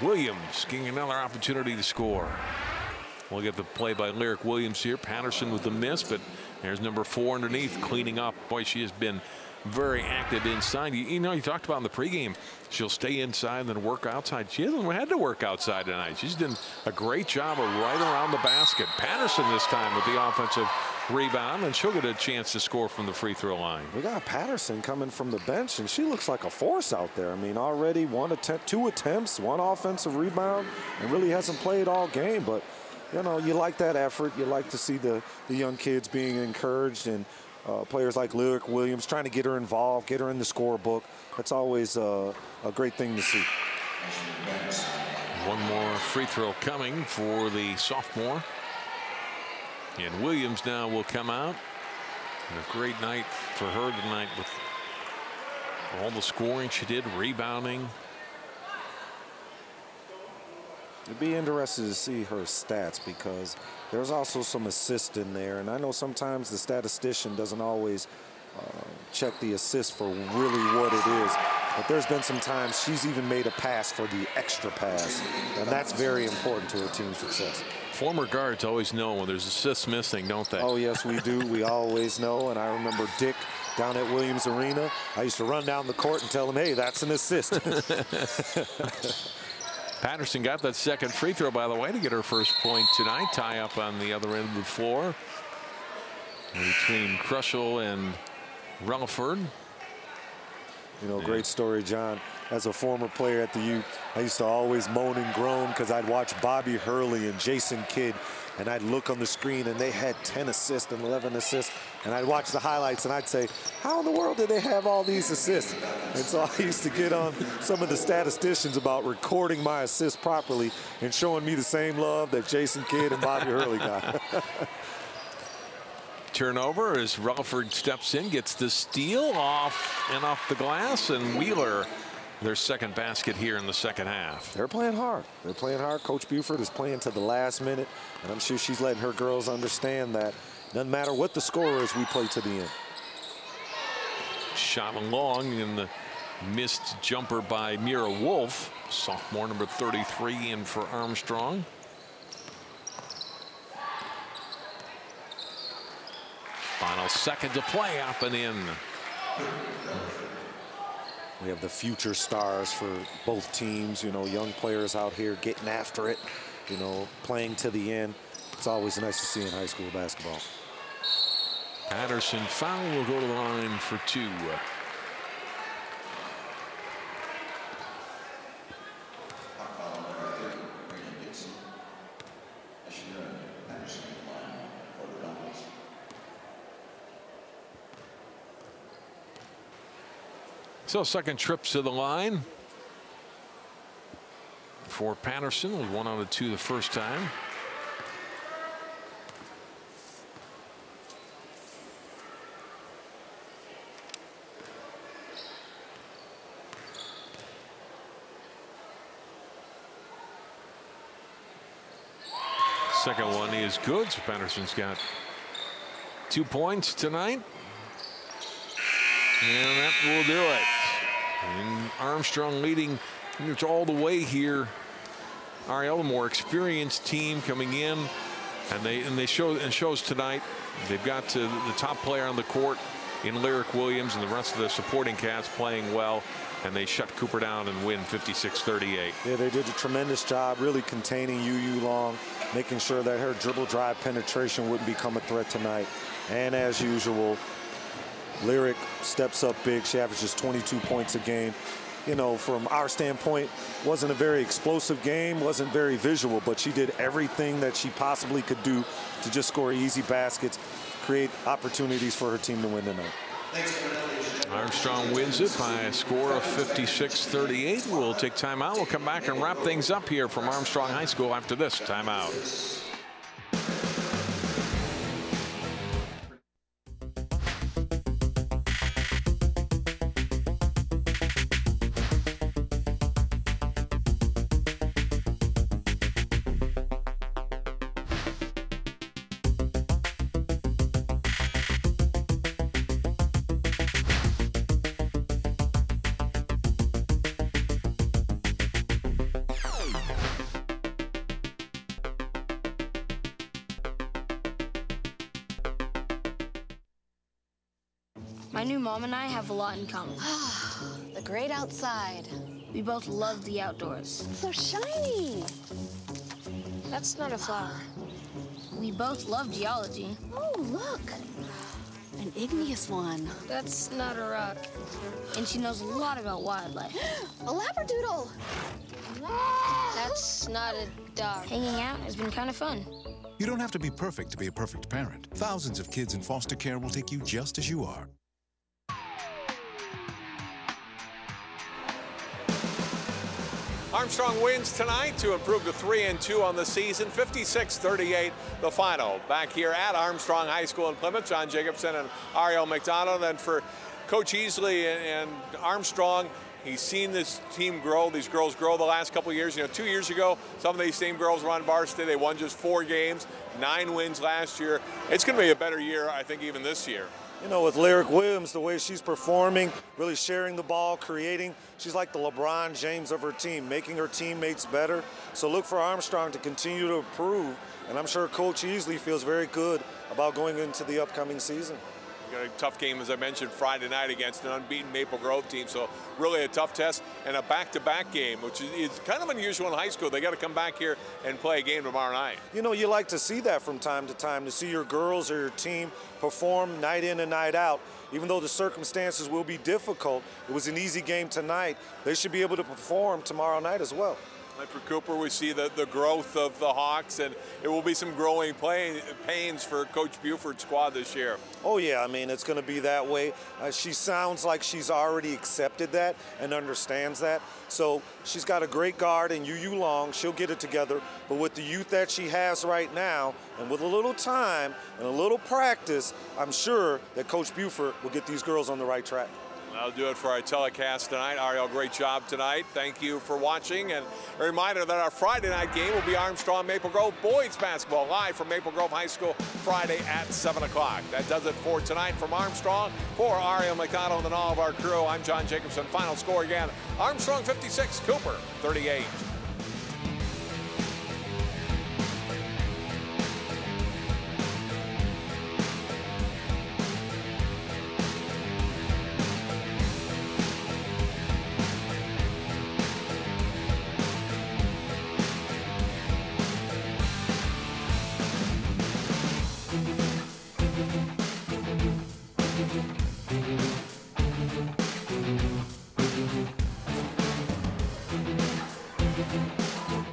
Williams getting another opportunity to score. We'll get the play by Lyric Williams here. Patterson with the miss, but there's number 4 underneath cleaning up. Boy, she has been very active inside. You know, you talked about in the pregame, she'll stay inside and then work outside. She hasn't had to work outside tonight. She's done a great job of right around the basket. Patterson this time with the offensive rebound, and she'll get a chance to score from the free throw line. We got Patterson coming from the bench, and she looks like a force out there. I mean, already 2 attempts, 1 offensive rebound, and really hasn't played all game. But, you know, you like that effort. You like to see the young kids being encouraged and players like Lyric Williams, trying to get her involved, get her in the scorebook. That's always a great thing to see. One more free throw coming for the sophomore. And Williams now will come out. And a great night for her tonight with all the scoring she did, rebounding. It'd be interesting to see her stats because there's also some assists in there. And I know sometimes the statistician doesn't always check the assist for really what it is. But there's been some times she's even made a pass for the extra pass. And that's very important to her team's success. Former guards always know when there's assists missing, don't they? Oh, yes, we do. We always know. And I remember Dick down at Williams Arena. I used to run down the court and tell him, hey, that's an assist. Patterson got that second free throw, by the way, to get her first point tonight. Tie up on the other end of the floor between Crushell and Relaford. You know, great story, John. As a former player at the U, I used to always moan and groan because I'd watch Bobby Hurley and Jason Kidd, and I'd look on the screen and they had 10 assists and 11 assists, and I'd watch the highlights and I'd say, how in the world did they have all these assists? And so I used to get on some of the statisticians about recording my assists properly and showing me the same love that Jason Kidd and Bobby Hurley got. Turnover as Relaford steps in, gets the steal off the glass, and Wheeler their second basket here in the second half. They're playing hard. They're playing hard. Coach Buford is playing to the last minute, and I'm sure she's letting her girls understand that doesn't matter what the score is, we play to the end. Shot long in the missed jumper by Mira Wolf, sophomore number 33 in for Armstrong. Final second to play, up and in. We have the future stars for both teams, you know, young players out here getting after it, you know, playing to the end. It's always nice to see in high school basketball. Patterson foul will go to the line for two. So second trip to the line for Patterson. Was 1 out of 2 the first time. Second one is good. So Patterson's got 2 points tonight. And that will do it. And Armstrong leading all the way here. Ariel, the more experienced team coming in, and shows tonight. They've got the top player on the court in Lyric Williams, and the rest of the supporting cast playing well, and they shut Cooper down and win 56-38. Yeah, they did a tremendous job really containing UU Long, making sure that her dribble drive penetration wouldn't become a threat tonight. And as usual, Lyric steps up big. She averages 22 points a game. You know, from our standpoint, wasn't a very explosive game, wasn't very visual, but she did everything that she possibly could do to just score easy baskets, create opportunities for her team to win tonight. Armstrong wins it by a score of 56-38. We'll take timeout. We'll come back and wrap things up here from Armstrong High School after this timeout. My new mom and I have a lot in common. The great outside. We both love the outdoors. It's so shiny. That's not a flower. We both love geology. Oh, look. An igneous one. That's not a rock. And she knows a lot about wildlife. A labradoodle. That's not a dog. Hanging out has been kind of fun. You don't have to be perfect to be a perfect parent. Thousands of kids in foster care will take you just as you are. Armstrong wins tonight to improve to 3-2 on the season, 56-38 the final. Back here at Armstrong High School in Plymouth, John Jacobson and Ariel McDonald. And for Coach Easley and Armstrong, he's seen this team grow, these girls grow the last couple of years. You know, 2 years ago, some of these same girls were on varsity. They won just 4 games, 9 wins last year. It's going to be a better year, I think, even this year. You know, with Lyric Williams, the way she's performing, really sharing the ball, creating, she's like the LeBron James of her team, making her teammates better. So look for Armstrong to continue to improve, and I'm sure Coach Easley feels very good about going into the upcoming season. Got a tough game, as I mentioned, Friday night against an unbeaten Maple Grove team, so really a tough test, and a back-to-back game, which is kind of unusual in high school. They got to come back here and play a game tomorrow night. You know, you like to see that from time to time, to see your girls or your team perform night in and night out. Even though the circumstances will be difficult, it was an easy game tonight. They should be able to perform tomorrow night as well. And for Cooper, we see the growth of the Hawks, and it will be some growing pains for Coach Buford's squad this year. Oh, yeah, I mean, it's going to be that way. She sounds like she's already accepted that and understands that. So she's got a great guard in Yu Long. She'll get it together. But with the youth that she has right now, and with a little time and a little practice, I'm sure that Coach Buford will get these girls on the right track. That'll do it for our telecast tonight. Ariel, great job tonight. Thank you for watching. And a reminder that our Friday night game will be Armstrong Maple Grove boys basketball, live from Maple Grove High School Friday at 7 o'clock. That does it for tonight from Armstrong. For Ariel McDonald and all of our crew, I'm John Jacobson. Final score again, Armstrong 56, Cooper 38. Thank you.